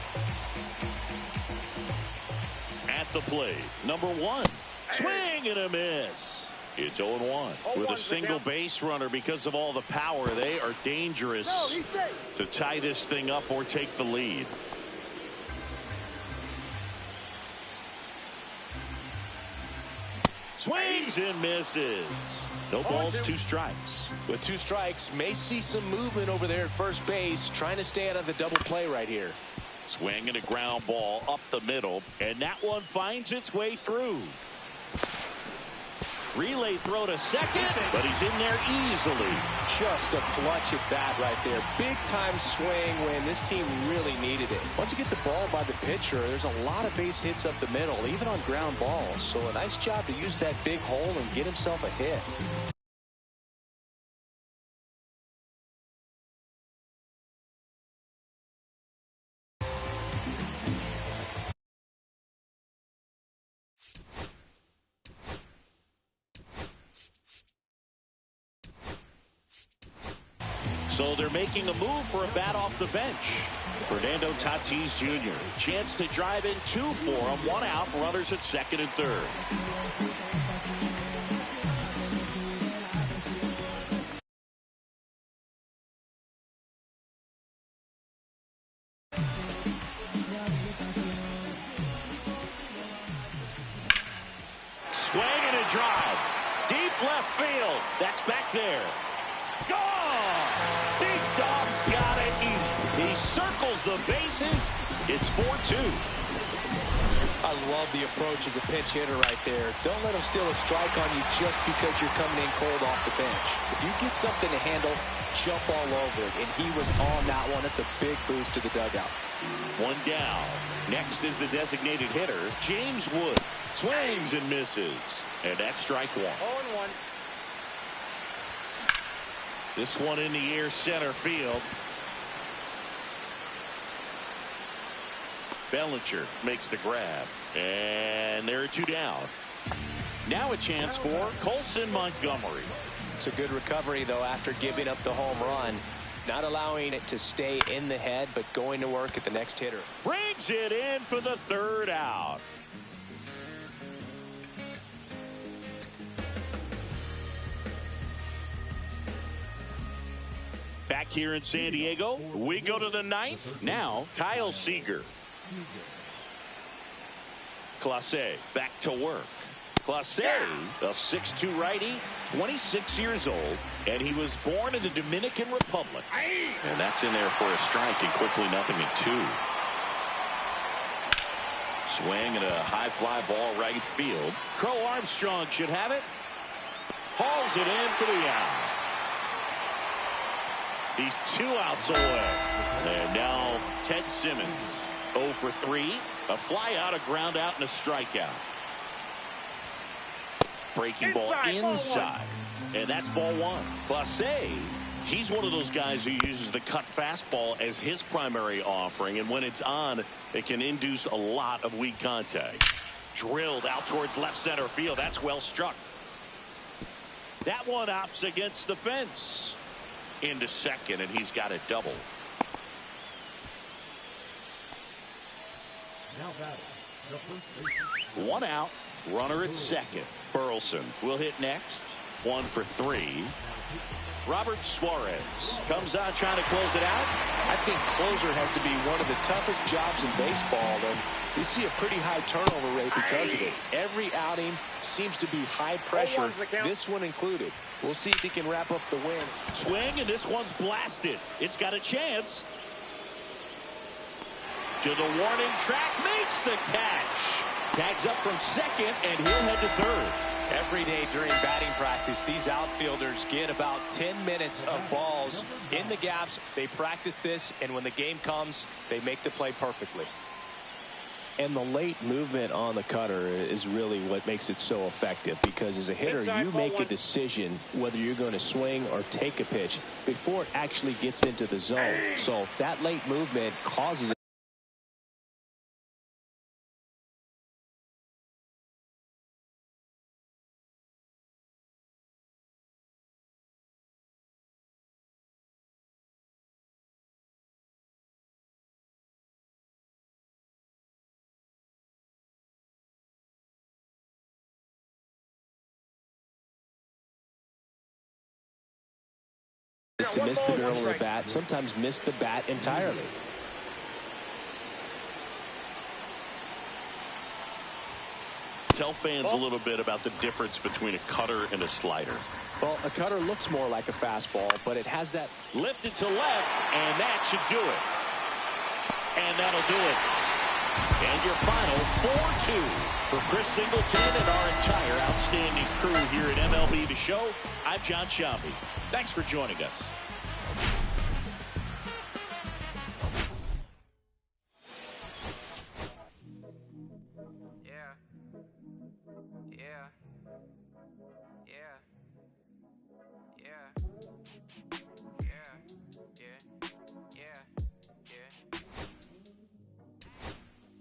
At the plate, number 1. Swing and a miss. It's 0-1. With a single base runner, because of all the power, they are dangerous to tie this thing up or take the lead. Swings and misses. No balls, 2 strikes. With 2 strikes, may see some movement over there at first base, trying to stay out of the double play right here. Swing and a ground ball up the middle, and that one finds its way through. Relay throw to second, but he's in there easily. Just a clutch at bat right there. Big time swing when this team really needed it. Once you get the ball by the pitcher, there's a lot of base hits up the middle, even on ground balls. So a nice job to use that big hole and get himself a hit. So they're making a move for a bat off the bench. Fernando Tatis Jr. Chance to drive in 2 for him. 1 out. Runners at second and third. Swing and a drive. Deep left field. That's back there. Gone! Big Dog's gotta eat. He circles the bases. It's 4-2. I love the approach as a pinch hitter right there. Don't let him steal a strike on you just because you're coming in cold off the bench. If you get something to handle, jump all over it. And he was on that one. It's a big boost to the dugout. 1 down. Next is the designated hitter, James Wood. Swings and misses. And that's strike 1. 0-1. This one in the air, center field. Bellinger makes the grab. And there are 2 down. Now a chance for Colson Montgomery. It's a good recovery, though, after giving up the home run. Not allowing it to stay in the head, but going to work at the next hitter. Brings it in for the 3rd out. Back here in San Diego, we go to the 9th. Now, Kyle Seager. Clase back to work. Clase, a 6'2" righty, 26 years old, and he was born in the Dominican Republic. And that's in there for a strike, and quickly 0-2. Swing and a high fly ball right field. Crow Armstrong should have it. Hauls it in for the out. He's 2 outs away. And now Ted Simmons, 0 for 3. A fly out, a ground out, and a strikeout. Breaking ball inside. And that's ball 1. Clase, he's one of those guys who uses the cut fastball as his primary offering. And when it's on, it can induce a lot of weak contact. Drilled out towards left center field. That's well struck. That one opts against the fence. Into second, and he's got a double. Now batting, the first baseman. 1 out. Runner at second. Burleson will hit next. 1 for 3. Robert Suarez comes on trying to close it out. I think closer has to be one of the toughest jobs in baseball, and you see a pretty high turnover rate because of it. Every outing seems to be high pressure, this one included. We'll see if he can wrap up the win. Swing, and this one's blasted. It's got a chance. To the warning track, makes the catch. Tags up from second, and he'll head to third. Every day during batting practice, these outfielders get about 10 minutes of balls in the gaps. They practice this, and when the game comes, they make the play perfectly. And the late movement on the cutter is really what makes it so effective, because as a hitter, you make a decision whether you're going to swing or take a pitch before it actually gets into the zone. So that late movement causes it. To miss the barrel of the bat, sometimes miss the bat entirely. Tell fans a little bit about the difference between a cutter and a slider. Well, a cutter looks more like a fastball, but it has that lifted to left, and that should do it. And that'll do it. And your final 4-2 for Chris Singleton and our entire outstanding crew here at MLB The Show. I'm John Sciambi. Thanks for joining us.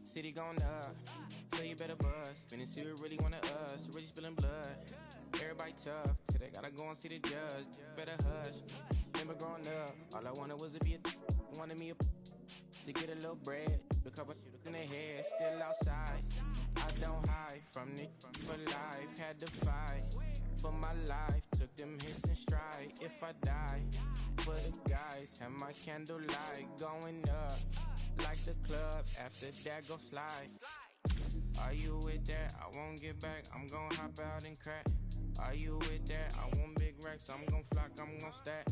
City going up, so you better buzz. Finna see who really wanna us, really spilling blood. Everybody tough, till they gotta go and see the judge. Better hush. Remember growing up, all I wanted was to be wanted me to get a little bread. The couple in the head, still outside. I don't hide from it for life. Had to fight for my life. Took them hits in stride. If I die, for the guys, have my candlelight going up. Like the club, after that go slide. Are you with that? I won't get back, I'm gon' hop out and crack. Are you with that? I want big racks, I'm gon' flock, I'm gon' stack.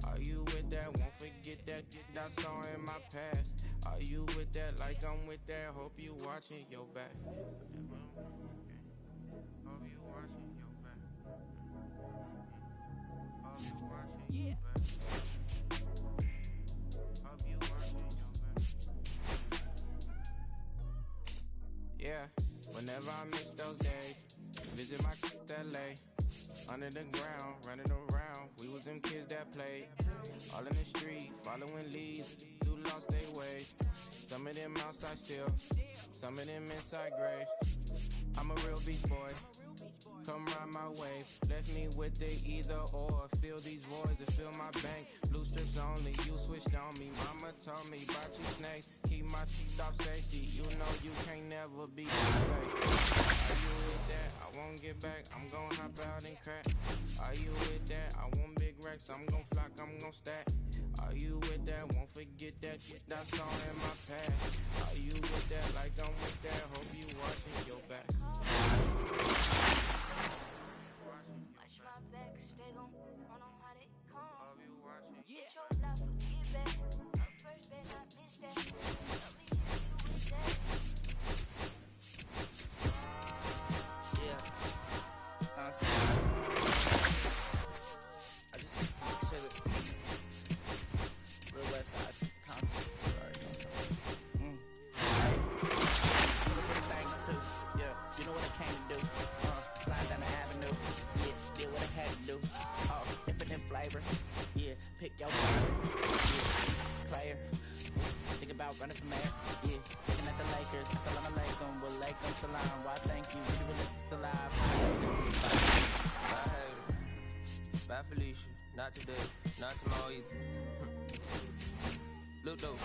Are you with that? Won't forget that I saw in my past. Are you with that? Like I'm with that, hope you watching your back. Hope you watching your back. Hope you watching your back. Hope you watching your back. Yeah, whenever I miss those days, visit my LA. Under the ground, running around, we was them kids that played. All in the street, following leads, who lost their way. Some of them outside still, some of them inside graves. I'm a real beast boy, come ride my wave. Left me with the either or, fill these voids and fill my bank. Blue strips only, you switched on me. Mama told me about you snakes, keep my teeth off safety. You know you can't never be safe. Are you with that? I won't get back, I'm gon' hop out and crack. Are you with that? I want big racks, I'm gon' flock, I'm gon' stack. Are you with that? Won't forget that I saw in my past. Are you with that? Like I'm with that, hope you watching your back. Watch my back, stay gon' run on how they come. Get your life, get back. Up first, better not miss that. Yeah. I just chill it. Real West Side Compton. Yeah, you know what I came to do. Slide down the avenue. Yeah, did what I had to do. Infinite flavor. Yeah, pick your favorite. Yeah, player. Think about running for mayor. Yeah, looking at the Lakers. Salam alaikum, walaikum salam. Why thank you, really alive. I hate it. Bye Felicia, not today, not tomorrow either. Look though,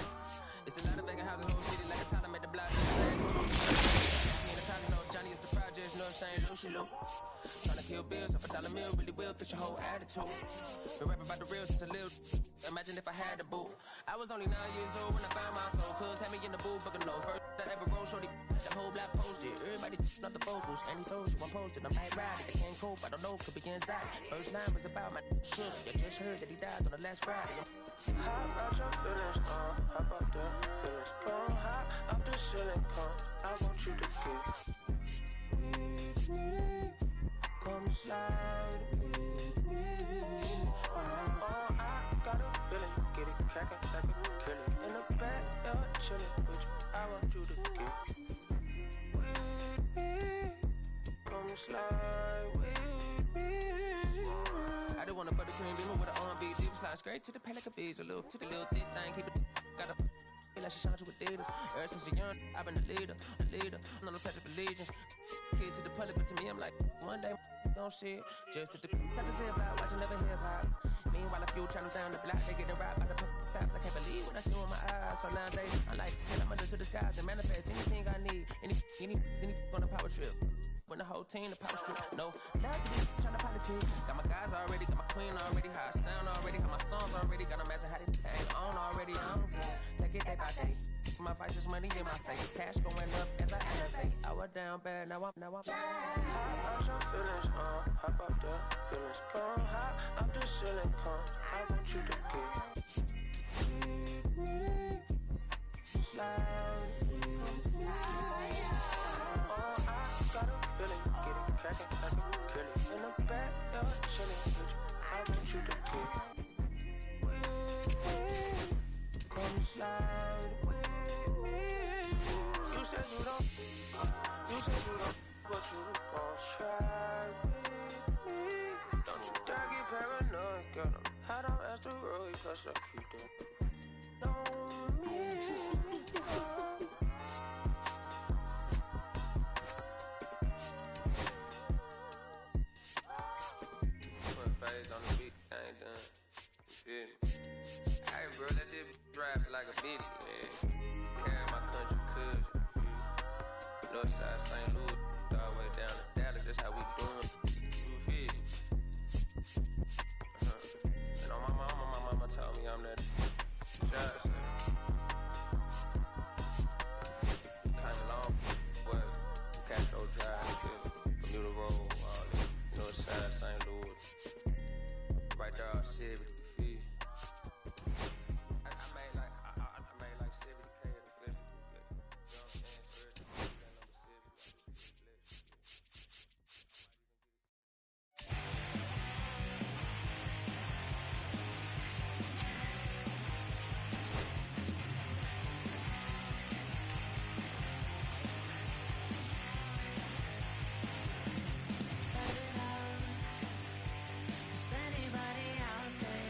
it's a lot of vacant houses, whole city like a town. I made the block just like the truth. See the cops know Johnny is the projects, no saying Lucy Lou. Tryna kill bills off $1 meal, really will fix your whole attitude. Been rapping about the real since a little. Imagine if I had a boo. I was only 9 years old when I found my soul. Cuz had me in the booth, booking no first. the ever roll, shorty. The whole block posted. Everybody not the focus. Any social, I'm posted. I'm like riding. They can't cope. I don't know. Could be inside. First line was about my shook. You just heard that he died on the last Friday. How about your feelings, how about the feelings? Come high off the ceiling, come. I want you to get with me. Come slide with me. I got a feeling, get it crackin' like a kill it. In the back, chillin' with you. I want you to get with me. Come slide with me. I don't want a buttercream beamer with an R&B deep slide straight to the pellet of bees, a little to the little thick thing, keep it got a feel like she shines with Adidas. Ever since a young, I've been a leader, no pleasure for legions. Kid to the public, but to me, I'm like, one day, don't see it. Just to the got to say about watching never hip hop. Meanwhile, a few channels down the block, they getting robbed by the cops. I can't believe what I see with my eyes. So nowadays, I'm like, I'm under to the skies and manifest anything I need. Any on a power trip. When the whole team, the power strip. No, love to be trying to politic. Got my guys already, got my queen already, how I sound already, how my songs already, got them as how they hang on already. I don't care. Take it day by day. My vice is money in my safe. Cash going up as I elevate. I was down bad, now I'm How about your feelings, how about the feelings? Come high off the ceiling, come. I want you to get with me. Slide with me. I got a feeling, get it crackin' like a kill it. In the back, chillin' with you. I want you to get with me. Come slide with me. You said you don't, but you gon' try with me. Don't you dare get paranoid, girl. I don't ask the road, cause I keep them. Don't miss Put phase on the beat, I ain't done. You feel me? Hey, bro, that did drive like a bitty, man. Carry my country cousin. Northside St. Louis, all the way down to Dallas, that's how we doing. You feel me? And on my mama told me I'm that judge. Kind of long, but Castro Drive, Bermuda Road, all that. Northside St. Louis. Right there, all 70, you feel me? I made like 70K at the festival. Is anybody out there?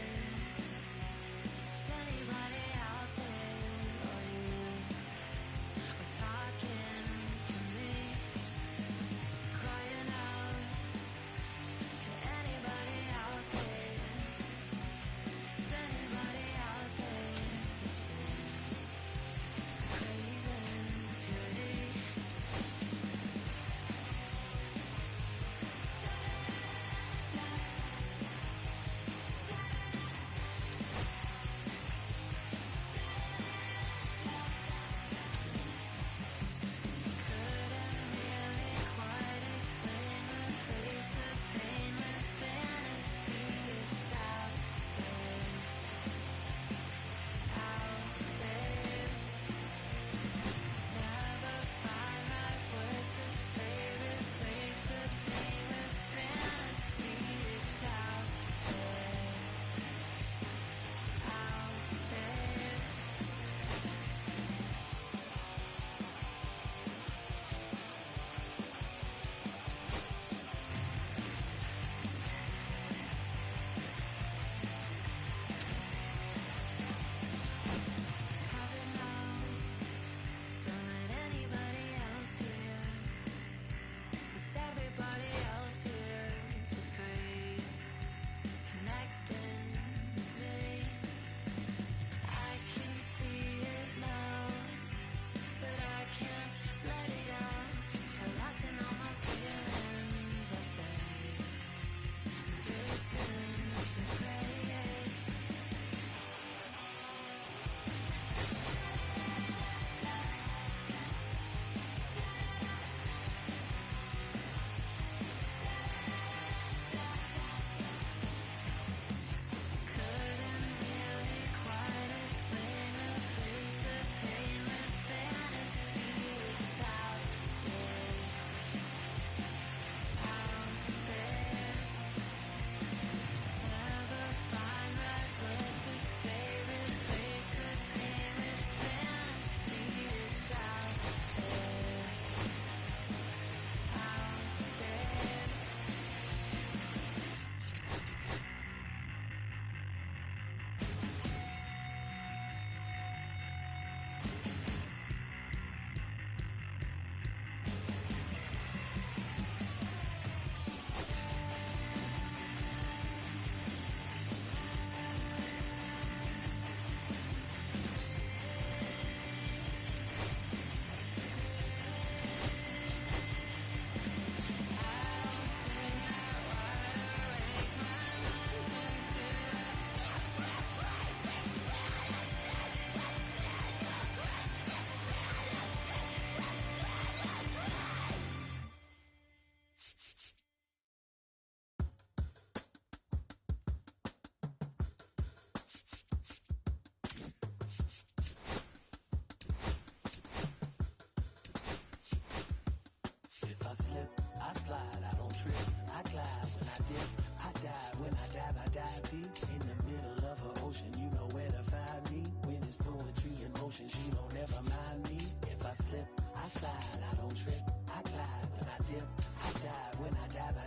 dive deep in the middle of her ocean. You know where to find me. When it's poetry in motion, she don't ever mind me. If I slip, I slide, I don't trip. I glide when I dip, I dive. When I dive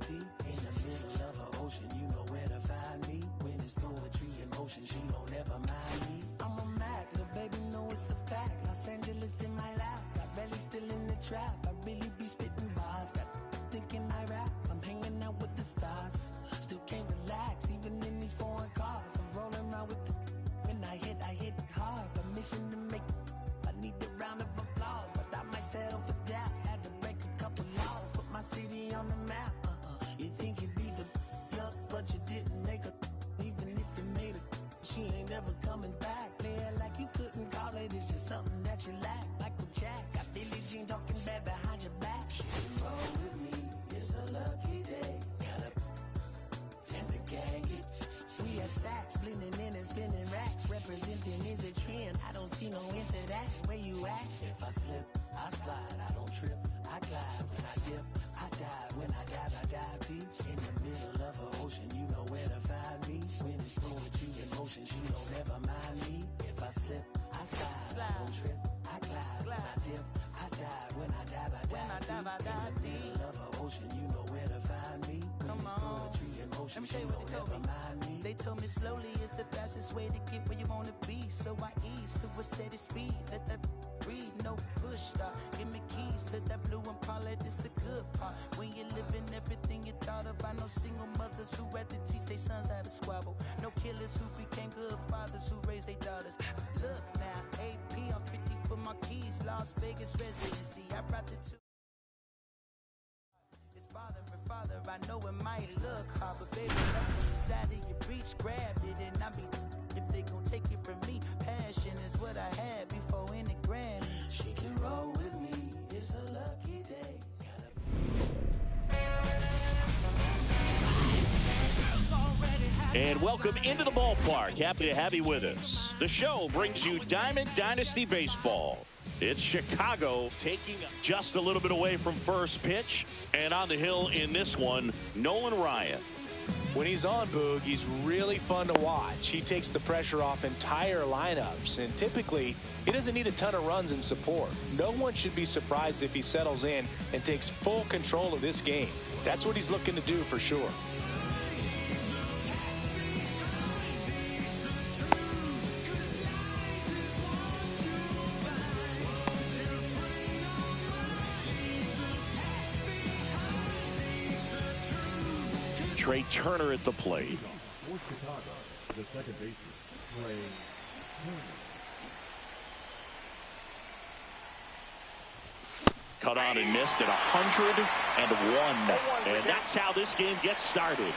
deep in the middle of her ocean. You know where to find me. When it's poetry in motion, she don't ever mind me. I'm a Mac, the baby know it's a fact. Los Angeles in my lap, got belly still in the trap. I really be spitting bars, got thinking I rap. I'm hanging out with the stars, still can't relax even in these foreign cars. I'm rolling around with the when I hit hard. Permission to make, I need a round of applause, but I might settle for that. Had to break a couple laws, put my city on the map. You think you'd be the luck, but you didn't make a. Even if you made it, she ain't never coming back. Play it like you couldn't call it, it's just something that you lack. Michael Jack, got Billie Jean talking bad behind your back. She can roll with me, it's a lucky day. Got up and the gang it. We had stacks, blending in and spinning racks. Representing is a trend, I don't see no end to that. Where you at? If I slip, I slide, I don't trip. I glide when I dip, I dive. When I dive deep in the middle of her ocean. You know where to find me. When it's poetry in motion, she don't ever mind me. If I slip, I slide, I don't trip. I glide when I dip, I dive. When I dive deep in the middle of her ocean. You know where to find me. When it's poetry in motion, she don't ever mind me. They told me slowly is the fastest way to get where you wanna be. So I ease to a steady speed. Let that breathe, no push stop. Give me keys to that blue Impala, this the good part. When you're living everything you thought about. No single mothers who had to teach their sons how to squabble. No killers who became good fathers who raised their daughters. Look now, AP, I'm 50 for my keys. Las Vegas residency, I brought the two. Father and father, I know it might look hard, but baby, nothing's out of your reach. Grabbed it and I be if they gon' take it from me. Passion is what I had before any Grammy. She can roll with me, it's a lucky day. And welcome into the ballpark. Happy to have you with us. The show brings you Diamond Dynasty Baseball. It's Chicago taking just a little bit away from first pitch. And on the hill in this one, Nolan Ryan. When he's on, Boog, he's really fun to watch. He takes the pressure off entire lineups. And typically, he doesn't need a ton of runs and support. No one should be surprised if he settles in and takes full control of this game. That's what he's looking to do for sure. Trey Turner at the plate. For Chicago, the second baseman, Trey Turner. Cut on and missed at 101. And that's how this game gets started.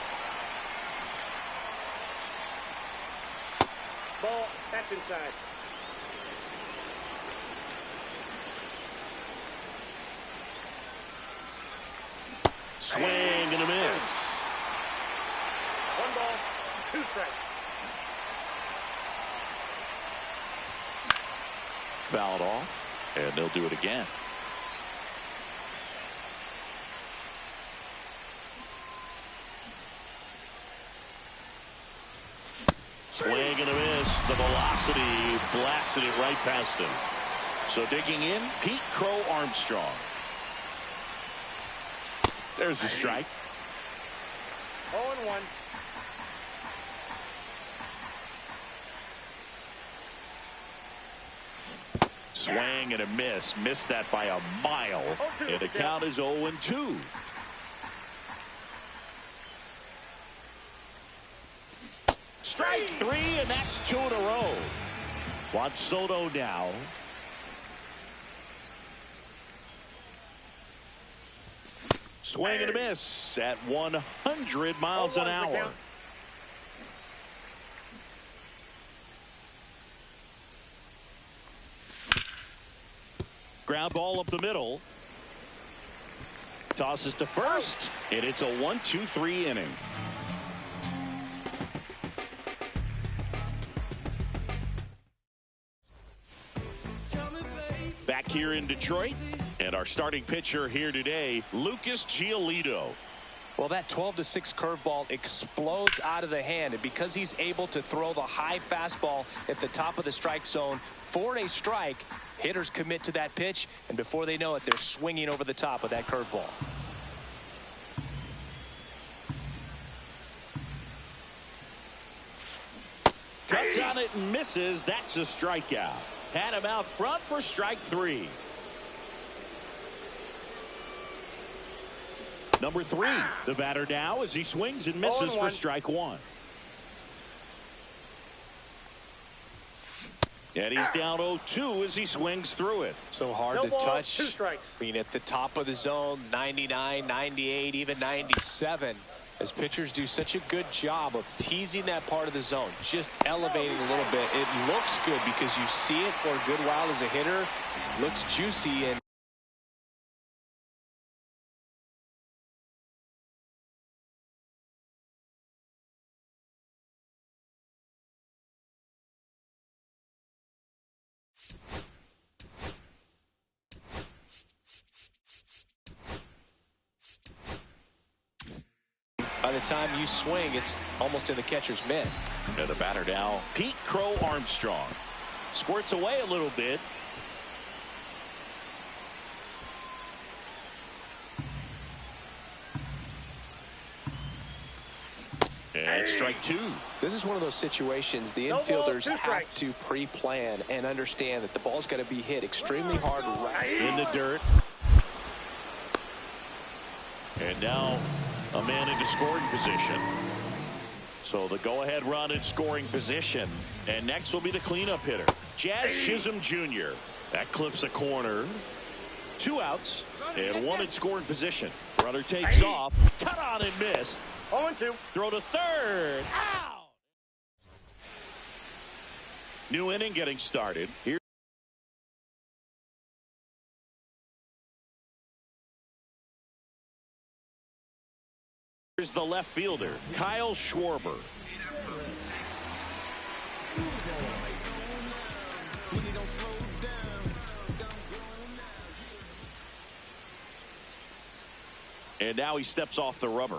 Ball, that's inside. Swing and a miss. 1 ball, 2 strikes. Fouled off, and they'll do it again. Swing and a miss. The velocity blasted it right past him. So digging in, Pete Crow Armstrong. There's the strike. 0-1. Swing and a miss. Missed that by a mile. And the count is 0-2. Strike 3, and that's 2 in a row. Juan Soto now. Swing and a miss at 100 miles an hour. Ground ball up the middle. Tosses to first, and it's a 1-2-3 inning. Back here in Detroit, and our starting pitcher here today, Lucas Giolito. Well, that 12-6 curveball explodes out of the hand, and because he's able to throw the high fastball at the top of the strike zone for a strike, hitters commit to that pitch, and before they know it, they're swinging over the top of that curveball. Cuts on it and misses. That's a strikeout. Had him out front for strike 3. Number 3, the batter now as he swings and misses for strike 1. And he's down 0-2 as he swings through it. So hard to touch. 2 strikes. I mean, at the top of the zone, 99, 98, even 97. As pitchers do such a good job of teasing that part of the zone, just elevating a little bit. It looks good because you see it for a good while as a hitter. Looks juicy and by the time you swing, it's almost in the catcher's mitt. And the batter now, Pete Crow Armstrong. Squirts away a little bit. And strike 2. This is one of those situations the infielders have to pre-plan and understand that the ball's got to be hit extremely hard right in the dirt. And now a man into scoring position. So the go-ahead run in scoring position. And next will be the cleanup hitter, Jazz Chisholm Jr. That clips a corner. 2 outs and 1 in scoring position. Runner takes off. Cut on and missed. 0-2. Throw to third. Out. New inning getting started. Here's the left fielder, Kyle Schwarber. And now he steps off the rubber.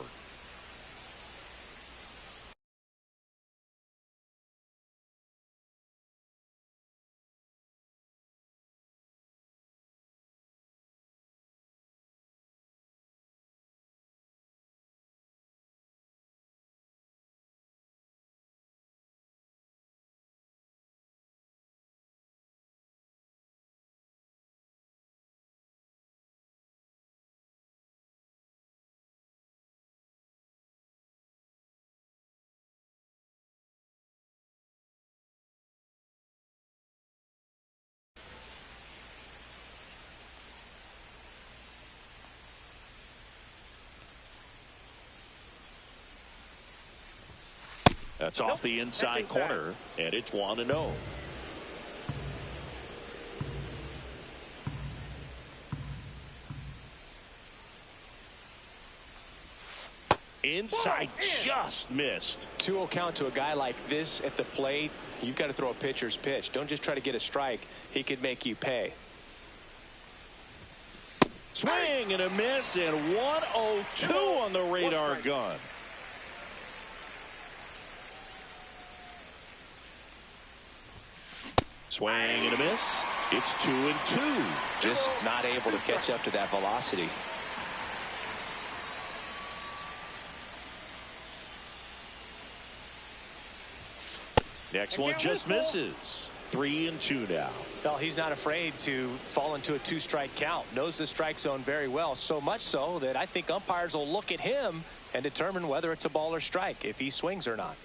That's off the inside corner, and it's 1-0. Inside, just missed. 2-0 count to a guy like this at the plate. You've got to throw a pitcher's pitch. Don't just try to get a strike. He could make you pay. Swing and a miss, and 1-0-2 on the radar gun. Swing and a miss. It's 2-2. Just not able to catch up to that velocity. Next one just misses. 3-2 now. Well, he's not afraid to fall into a 2-strike count. Knows the strike zone very well, so much so that I think umpires will look at him and determine whether it's a ball or strike, if he swings or not.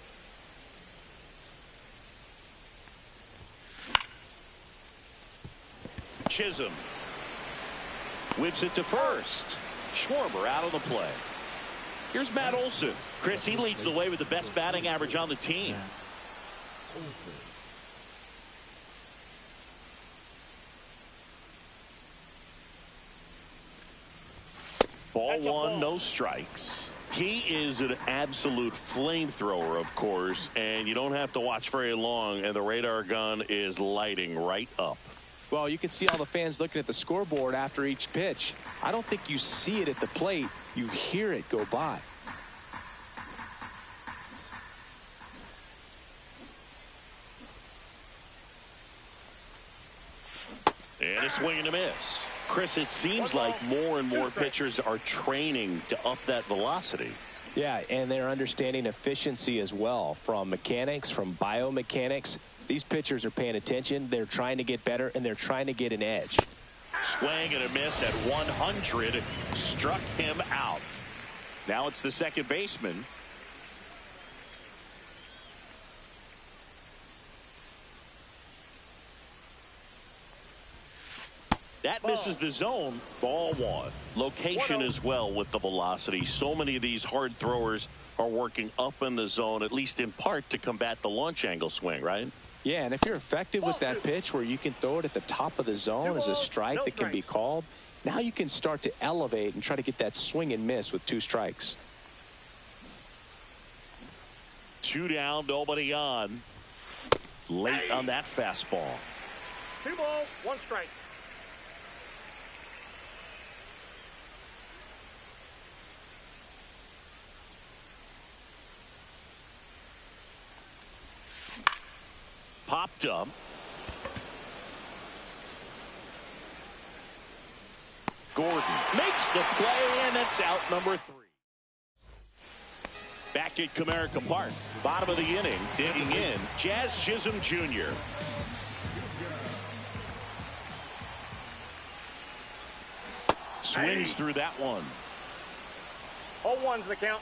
Chisholm whips it to first. Schwarber out of the play. Here's Matt Olson. Chris, he leads the way with the best batting average on the team. Ball 1, no strikes. He is an absolute flamethrower, of course, and you don't have to watch very long, and the radar gun is lighting right up. Well, you can see all the fans looking at the scoreboard after each pitch. I don't think you see it at the plate. You hear it go by. And a swing and a miss. Chris, it seems like more and more pitchers are training to up that velocity. Yeah, and they're understanding efficiency as well, from mechanics, from biomechanics. These pitchers are paying attention. They're trying to get better, and they're trying to get an edge. Swing and a miss at 100. Struck him out. Now it's the second baseman. That misses the zone. Ball one. Location as well with the velocity. So many of these hard throwers are working up in the zone, at least in part, to combat the launch angle swing, right? Yeah, and if you're effective with that pitch where you can throw it at the top of the zone as a strike that can be called, now you can start to elevate and try to get that swing and miss with 2 strikes. 2 down, nobody on. Late on that fastball. 2 balls, 1 strike. Popped up. Gordon makes the play, and it's out number 3. Back at Comerica Park, bottom of the inning, digging in, Jazz Chisholm Jr. Swings through that one. 0-1's the count.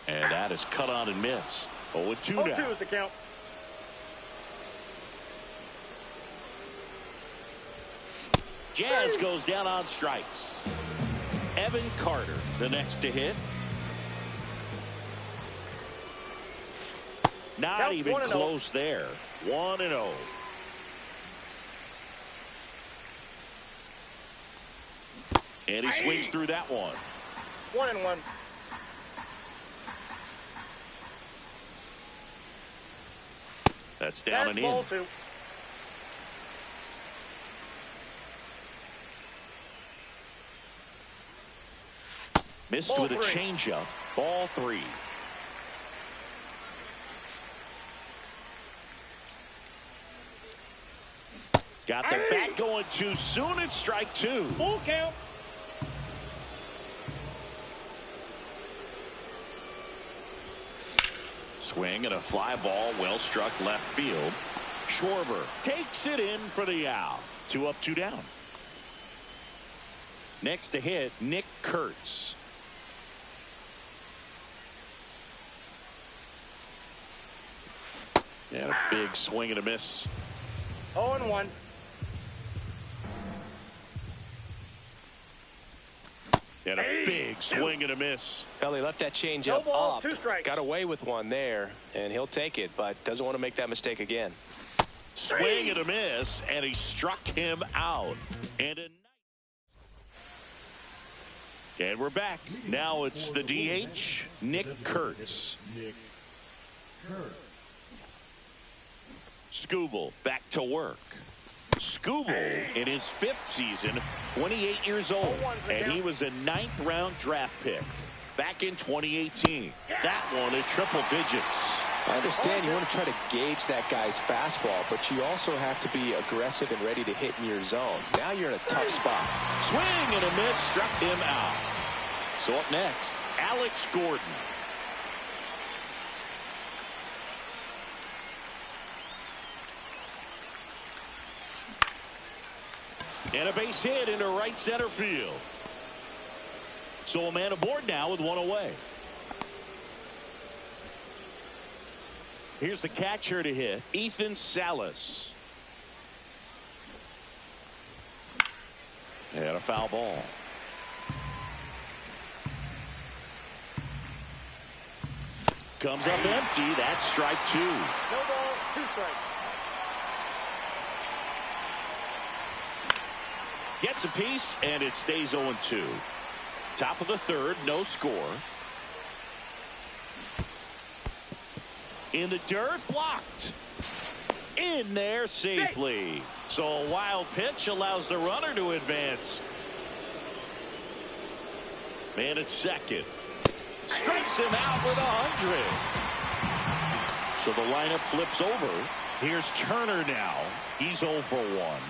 And that is cut on and missed. 0-2 now. 0-2 is the count. Jazz goes down on strikes. Evan Carter, the next to hit. Not Counts even 1-0. close there. 1-0. And he swings through that one. 1-1. That's down and in. Ball 2. Missed Ball with a 3. changeup. Ball 3. Got the bat going too soon. It's strike 2. Full count. Swing and a fly ball, well struck left field. Schwarber takes it in for the out. 2 up, 2 down. Next to hit, Nick Kurtz. And a big swing and a miss. 0-1. And a big swing and a miss. Well, he left that change No up balls, up. 2 strikes. Got away with one there, and he'll take it, but doesn't want to make that mistake again. Swing and a miss, and he struck him out. And we're back. Now it's the DH, Nick Kurtz. Skubal back to work. Skubal in his 5th season, 28 years old, and he was a 9th round draft pick back in 2018. That one at triple digits. I understand you want to try to gauge that guy's fastball, but you also have to be aggressive and ready to hit in your zone. Now you're in a tough spot. Swing and a miss, struck him out. So up next, Alex Gordon. And a base hit into right center field. So a man aboard now with 1 away. Here's the catcher to hit, Ethan Salas. And a foul ball. Comes up empty. That's strike 2. No ball, 2 strikes. Gets a piece, and it stays 0-2. Top of the 3rd, no score. In the dirt, blocked. In there safely. So a wild pitch allows the runner to advance. Man at second. Strikes him out with 100. So the lineup flips over. Here's Turner now. He's 0 for 1.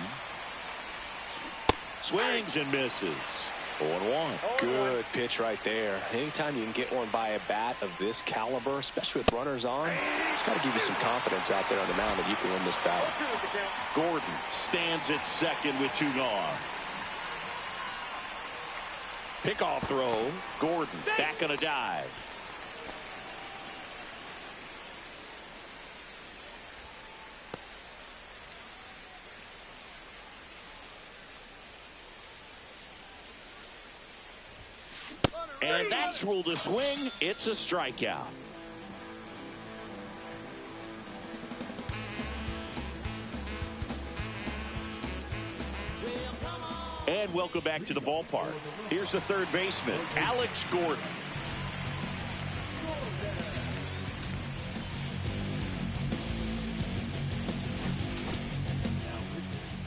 Swings and misses. 0-1. Good pitch right there. Anytime you can get one by a bat of this caliber, especially with runners on, it's got to give you some confidence out there on the mound that you can win this battle. Gordon stands at second with 2 gone. Pickoff throw. Gordon back on a dive. And that's ruled a swing. It's a strikeout. And welcome back to the ballpark. Here's the third baseman, Alex Gordon.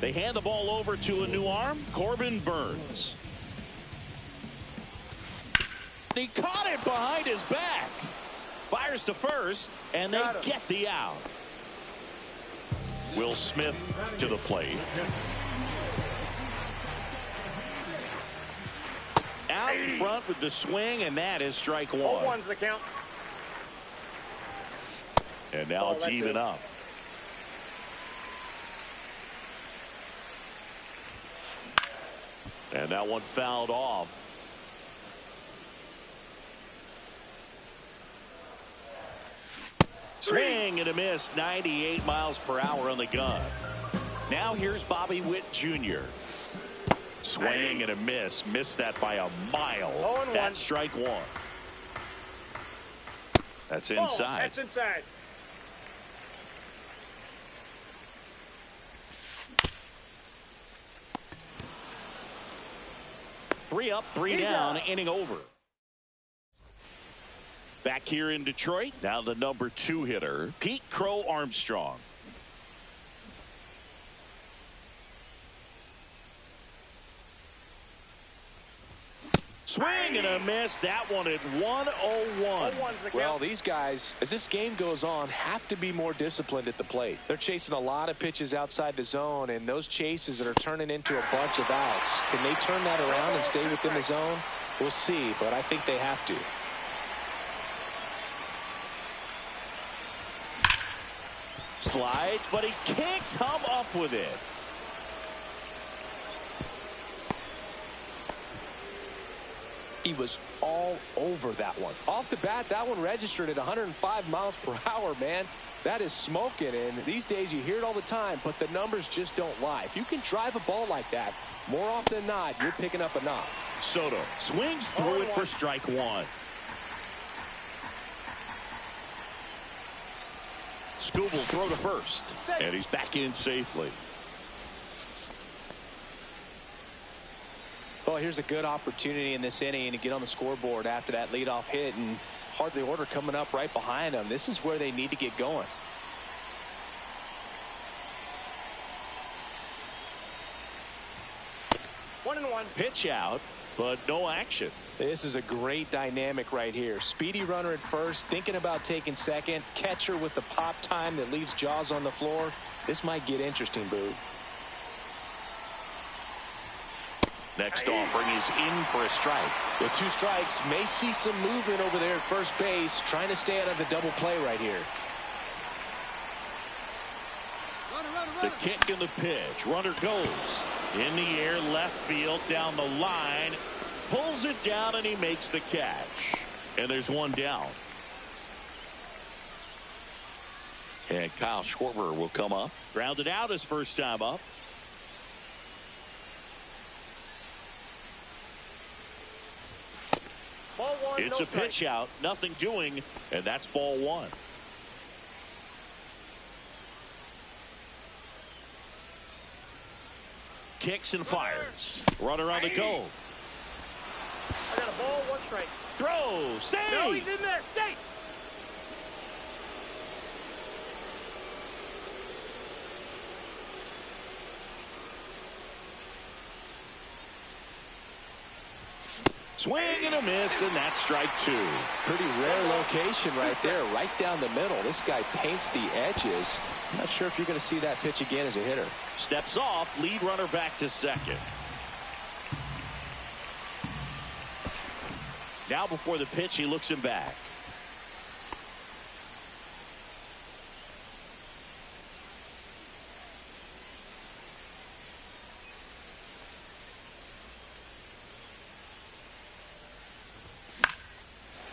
They hand the ball over to a new arm, Corbin Burns. He caught it behind his back. Fires to first, and they get the out. Will Smith to the plate. Out in front with the swing, and that is strike 1. 0-1's the count. And now it's even up. And that one fouled off. Swing and a miss, 98 miles per hour on the gun. Now here's Bobby Witt Jr. Swing and a miss. Missed that by a mile. That's strike 1. That's inside. That's inside. Three up, three down, inning over. Back here in Detroit, now the number 2 hitter, Pete Crow Armstrong. Swing and a miss. That one at 101. Well, these guys, as this game goes on, have to be more disciplined at the plate. They're chasing a lot of pitches outside the zone, and those chases that are turning into a bunch of outs. Can they turn that around and stay within the zone? We'll see, but I think they have to. Slides, but he can't come up with it. He was all over that one. Off the bat, that one registered at 105 miles per hour, man. That is smoking, and these days you hear it all the time, but the numbers just don't lie. If you can drive a ball like that, more often than not, you're picking up a knock. Soto swings through it for strike 1. Skubal throw to first, and he's back in safely. Well, here's a good opportunity in this inning to get on the scoreboard after that leadoff hit, and hardly order coming up right behind them. This is where they need to get going. One and one. Pitch out, but no action. This is a great dynamic right here. Speedy runner at first, thinking about taking second. Catcher with the pop time that leaves Jaws on the floor. This might get interesting, Boo. Next offering is in for a strike. With 2 strikes, may see some movement over there at first base, trying to stay out of the double play right here. The kick and the pitch. Runner goes in the air, left field, down the line, pulls it down, and he makes the catch. And there's one down. And Kyle Schwarber will come up. Grounded out his first time up. Ball 1, It's no a pitch strike. out, nothing doing, and that's ball 1. Kicks and fires. Runner on the go. I got a ball, 1 strike. Throw, save. No, he's in there, safe. Swing and a miss, and that's strike two. Pretty rare location right there, right down the middle. This guy paints the edges. I'm not sure if you're going to see that pitch again as a hitter. Steps off, lead runner back to second. Now before the pitch, he looks him back.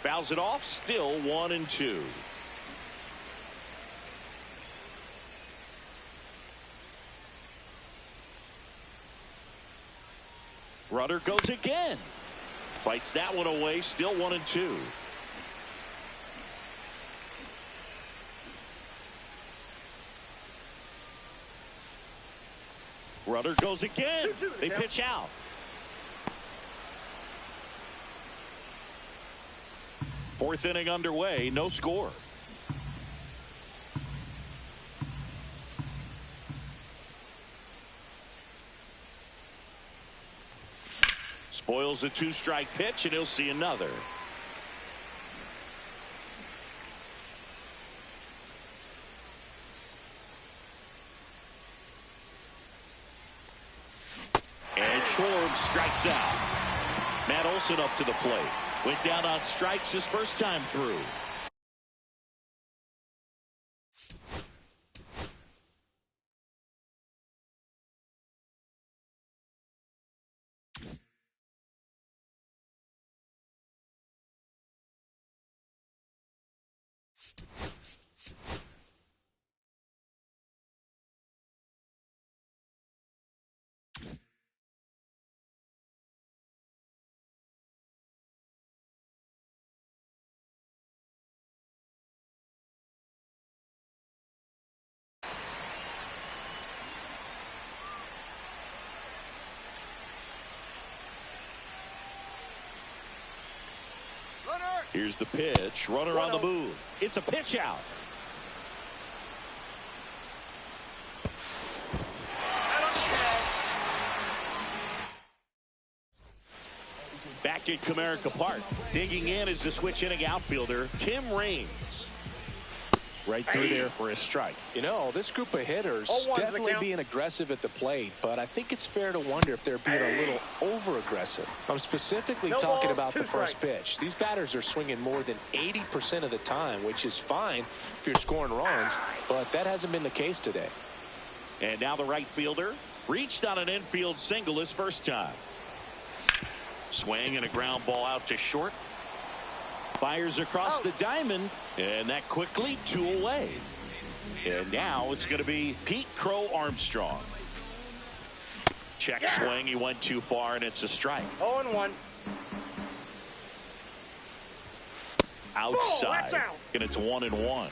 Fouls it off, still 1-2. Runner goes again. Fights that one away, still 1-2. Runner goes again. They pitch out. Fourth inning underway, no score. Spoils a two-strike pitch, and he'll see another. And Schwarber strikes out. Matt Olson up to the plate. Went down on strikes his first time through. Here's the pitch. Runner on the move. It's a pitch out. Back at Comerica Park. Digging in is the switch inning outfielder, Tim Raines. Right through there for a strike. You know, this group of hitters definitely being aggressive at the plate, but I think it's fair to wonder if they're being a little over-aggressive. I'm specifically talking about the first pitch. These batters are swinging more than 80% of the time, which is fine if you're scoring runs, but that hasn't been the case today. And now the right fielder reached on an infield single his first time. Swing and a ground ball out to short. Fires across the diamond, and that quickly 2 away. And now it's going to be Pete Crow Armstrong. Check swing. He went too far, and it's a strike. 0-1. Outside, and it's 1-1.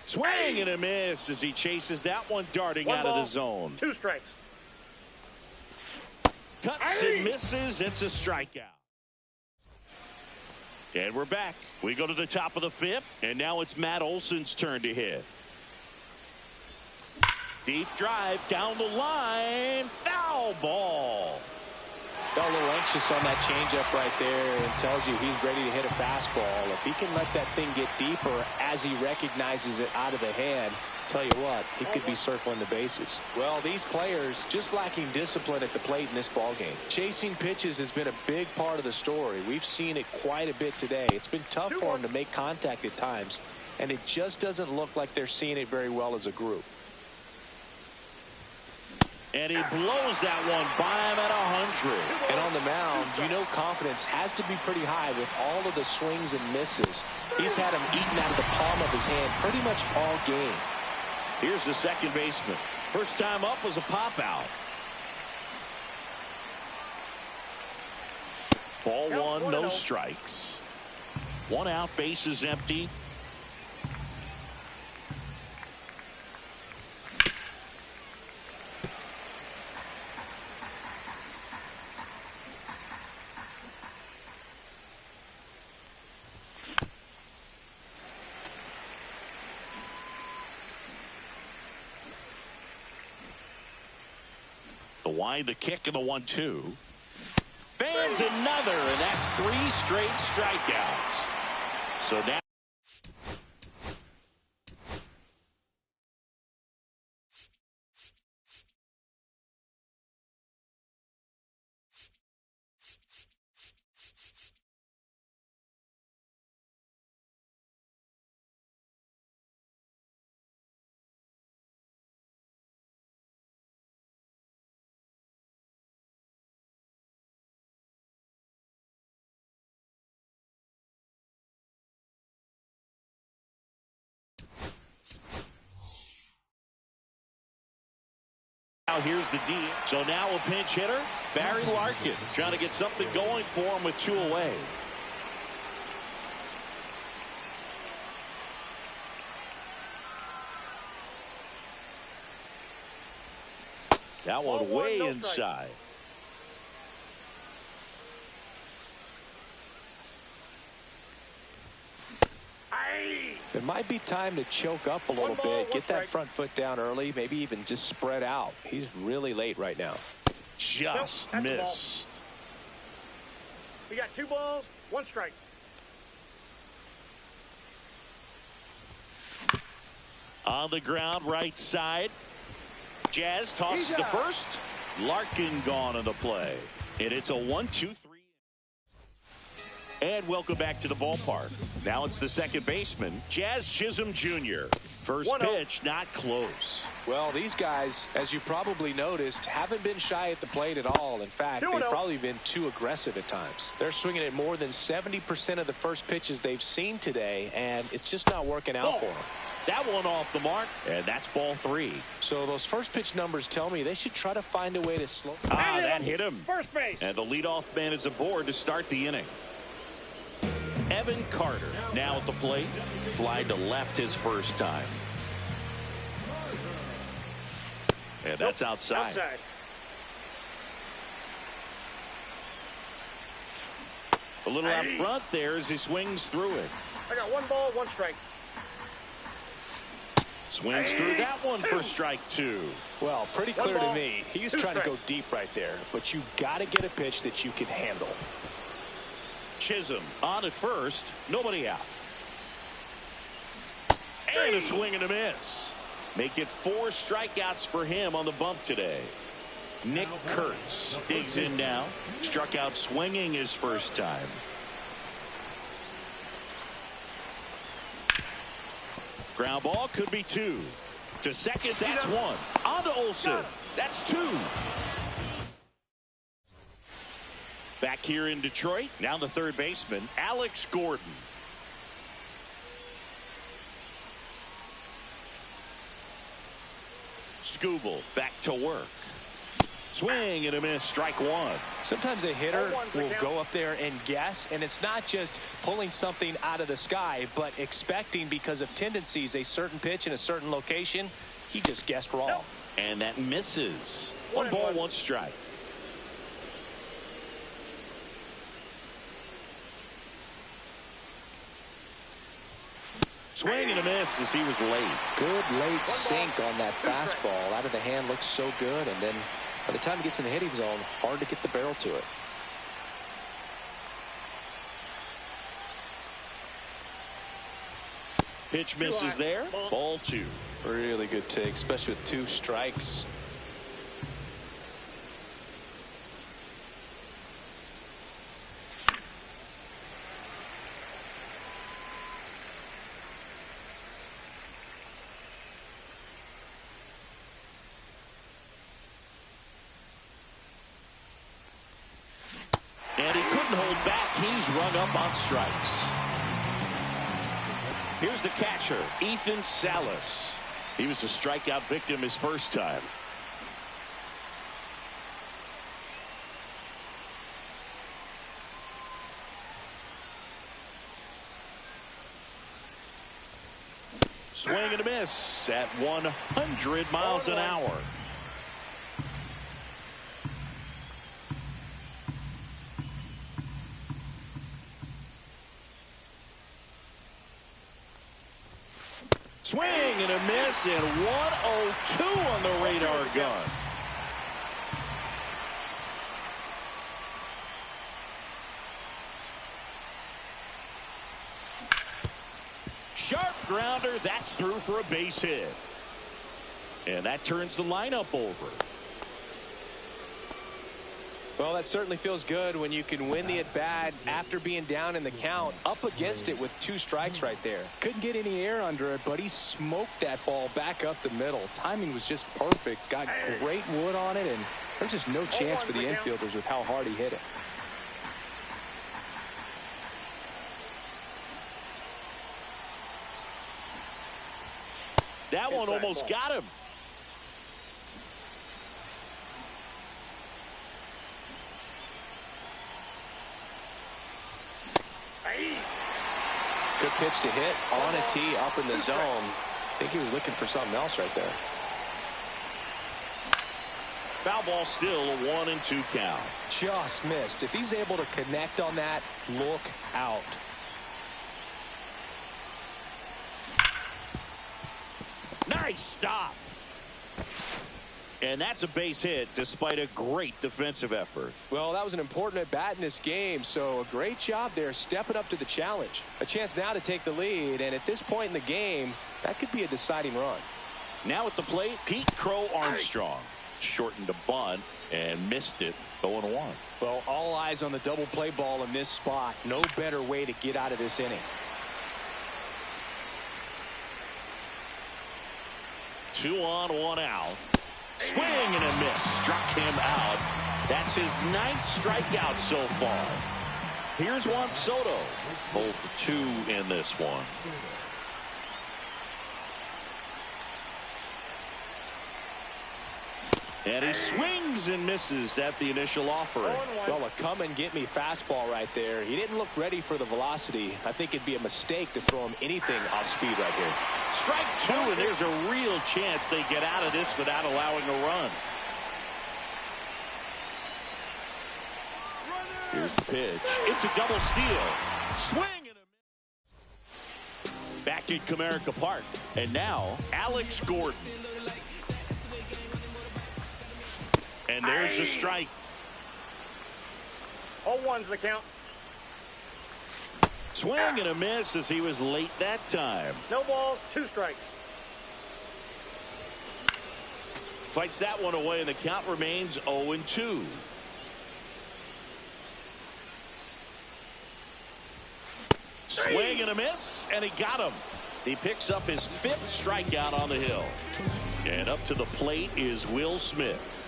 Swing and a miss as he chases that one darting out of the zone. 2 strikes. Cuts and misses. It's a strikeout. And we're back. We go to the top of the 5th, and now it's Matt Olson's turn to hit. Deep drive down the line. Foul ball. Got a little anxious on that changeup right there and tells you he's ready to hit a fastball. If he can let that thing get deeper as he recognizes it out of the hand, tell you what, he could be circling the bases. Well, these players just lacking discipline at the plate in this ball game. Chasing pitches has been a big part of the story. We've seen it quite a bit today. It's been tough for them to make contact at times, and it just doesn't look like they're seeing it very well as a group. And he blows that one by him at 100. And on the mound, you know confidence has to be pretty high with all of the swings and misses. He's had them eaten out of the palm of his hand pretty much all game. Here's the second baseman. First time up was a pop out. Ball one, no strikes. 1 out, bases empty. The wind, the kick, and the 1-2. Fans another, and that's 3 straight strikeouts. So now. Now here's the D. So now a pinch hitter, Barry Larkin, trying to get something going for him with 2 away. That one way inside. It might be time to choke up a little bit, get that front foot down early, maybe even just spread out. He's really late right now. Just missed. We got 2 balls, 1 strike. On the ground, right side. Jazz tosses to first. Larkin gone in the play. And it's a 1-2-3. And welcome back to the ballpark. Now it's the second baseman, Jazz Chisholm Jr. First pitch, not close. Well, these guys, as you probably noticed, haven't been shy at the plate at all. In fact, they've probably been too aggressive at times. They're swinging at more than 70% of the first pitches they've seen today, and it's just not working out for them. That one off the mark, and that's ball 3. So those first pitch numbers tell me they should try to find a way to slow. That hit him. First base. And the leadoff man is aboard to start the inning. Evan Carter now at the plate. Fly to left his first time. And that's outside. A little out front there as he swings through it. I got 1 ball, 1 strike. Swings through that one for strike 2. Well, pretty clear to me. He's trying to go deep right there, but you got to get a pitch that you can handle. Chisholm on at first, nobody out. And a swing and a miss. Make it 4 strikeouts for him on the bump today. Nick Kurtz digs in now. Struck out swinging his first time. Ground ball could be 2. To second, that's 1. On to Olsen. That's 2. Back here in Detroit, now the third baseman, Alex Gordon. Skubal back to work. Swing and a miss, strike 1. Sometimes a hitter will go up there and guess, and it's not just pulling something out of the sky, but expecting because of tendencies a certain pitch in a certain location. He just guessed wrong. And that misses. 1 ball, 1 strike. Swing and a miss as he was late. Good late sink on that fastball. Out of the hand, looks so good, and then by the time he gets in the hitting zone, hard to get the barrel to it. Pitch misses there. Ball 2. Really good take, especially with 2 strikes. And he couldn't hold back. He's rung up on strikes. Here's the catcher, Ethan Salas. He was a strikeout victim his first time. Swing and a miss at 100 miles an hour. Swing and a miss, and 102 on the radar gun. sharp grounder. That's through for a base hit. And that turns the lineup over. Well, that certainly feels good when you can win the at-bat after being down in the count, up against it with 2 strikes right there. Couldn't get any air under it, but he smoked that ball back up the middle. Timing was just perfect. Got great wood on it, and there's just no chance for the infielders with how hard he hit it. That one almost got him. Good pitch to hit on a tee up in the zone. I think he was looking for something else right there. Foul ball, still a 1-2 count. Just missed. If he's able to connect on that, look out. Nice stop. And that's a base hit despite a great defensive effort. Well, that was an important at bat in this game, so a great job there stepping up to the challenge. A chance now to take the lead, and at this point in the game, that could be a deciding run. Now at the plate, Pete Crow Armstrong. Shortened a bunt and missed it, 0-1. Well, all eyes on the double play ball in this spot. No better way to get out of this inning. 2 on, 1 out. Swing and a miss. Struck him out. That's his 9th strikeout so far. Here's Juan Soto. 0 for 2 in this one. And he swings and misses at the initial offering. Well, a come and get me fastball right there. He didn't look ready for the velocity. I think it'd be a mistake to throw him anything off speed right here. Strike 2, and there's a real chance they get out of this without allowing a run. Here's the pitch. It's a double steal. Swing and a miss. Back at Comerica Park. And now, Alex Gordon. And there's a strike. 0-1's the count. Swing and a miss as he was late that time. No balls, 2 strikes. Fights that one away, and the count remains 0-2. Swing and a miss, and he got him. He picks up his 5th strikeout on the hill. And up to the plate is Will Smith.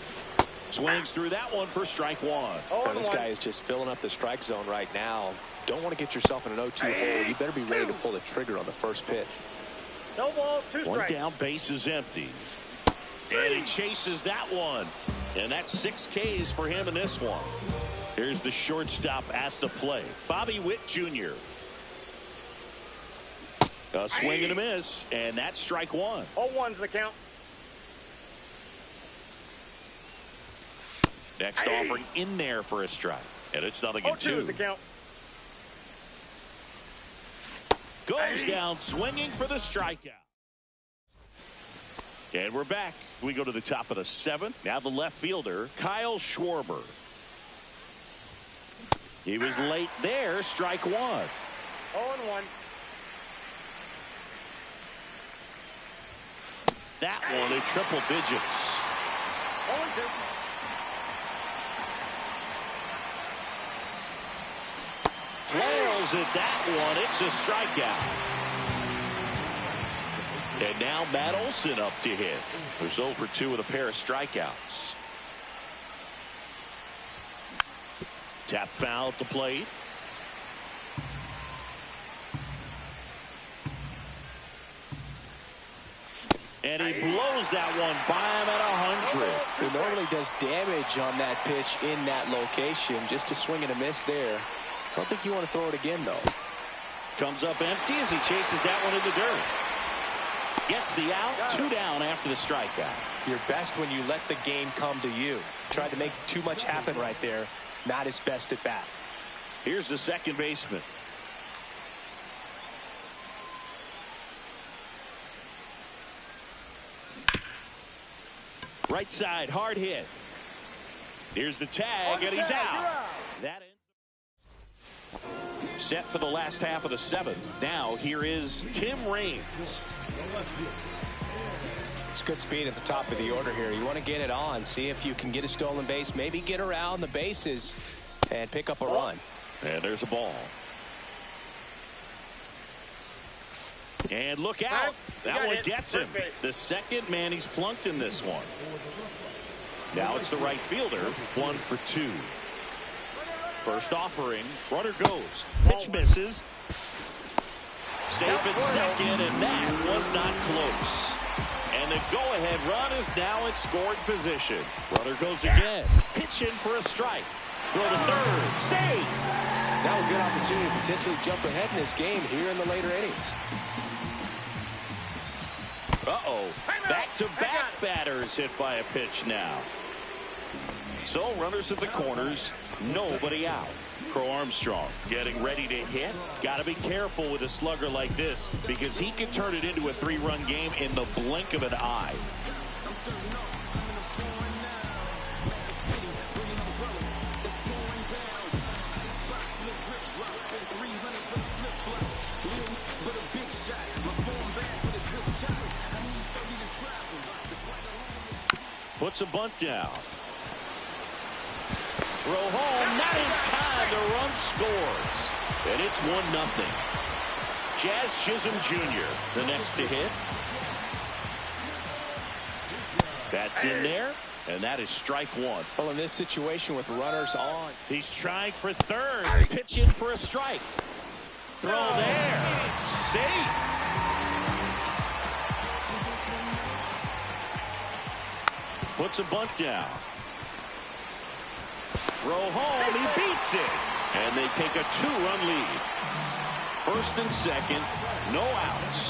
Swings through that one for strike 1. Well, this guy is just filling up the strike zone right now. Don't want to get yourself in an 0-2 hole. You better be ready to pull the trigger on the first pitch. No balls, 2 strikes. One down, base is empty. And he chases that one. And that's 6 Ks for him in this one. Here's the shortstop at the plate, Bobby Witt Jr. A swing and a miss, and that's strike 1. 0-1's the count. Next offering in there for a strike. And it's 0-2. The count. Goes down swinging for the strikeout. And we're back. We go to the top of the 7th. Now the left fielder, Kyle Schwarber. He was late there. Strike 1. 0-1. That one in triple digits. 0-2. Flails at that one. It's a strikeout. And now Matt Olson up to hit. Who's 0 for 2 with a pair of strikeouts. Tap foul at the plate. And he blows that one by him at 100. He normally does damage on that pitch in that location. Just a swing and a miss there. I don't think you want to throw it again, though. Comes up empty as he chases that one in the dirt. Gets the out. 2 down after the strikeout. You're best when you let the game come to you. Tried to make too much happen right there. Not his best at bat. Here's the second baseman. Right side, hard hit. Here's the tag, and he's out. That ends. Set for the last half of the 7th. Now here is Tim Raines. It's good speed at the top of the order here. You want to get it on, see if you can get a stolen base, maybe get around the bases and pick up a run. And there's a ball. And look out. That one gets him. The second man he's plunked in this one. Now it's the right fielder. 1 for 2. First offering. Runner goes. Pitch misses. Safe at second, and that was not close. And the go-ahead run is now in scoring position. Runner goes again. Pitch in for a strike. Throw to third. Safe. Now a good opportunity to potentially jump ahead in this game here in the later innings. Uh-oh. Back-to-back batters hit by a pitch now. So runners at the corners. Nobody out. Crow Armstrong getting ready to hit. Got to be careful with a slugger like this because he can turn it into a 3-run game in the blink of an eye. Puts a bunt down. Throw home, not in time. The run scores. And it's 1-0. Jazz Chisholm Jr. the next to hit. That's in there, and that is strike 1. Well, in this situation with runners on. He's trying for third. Pitch in for a strike. Throw there. Safe. Puts a bunt down. Throw home, he beats it. And they take a 2-run lead. First and second, no outs.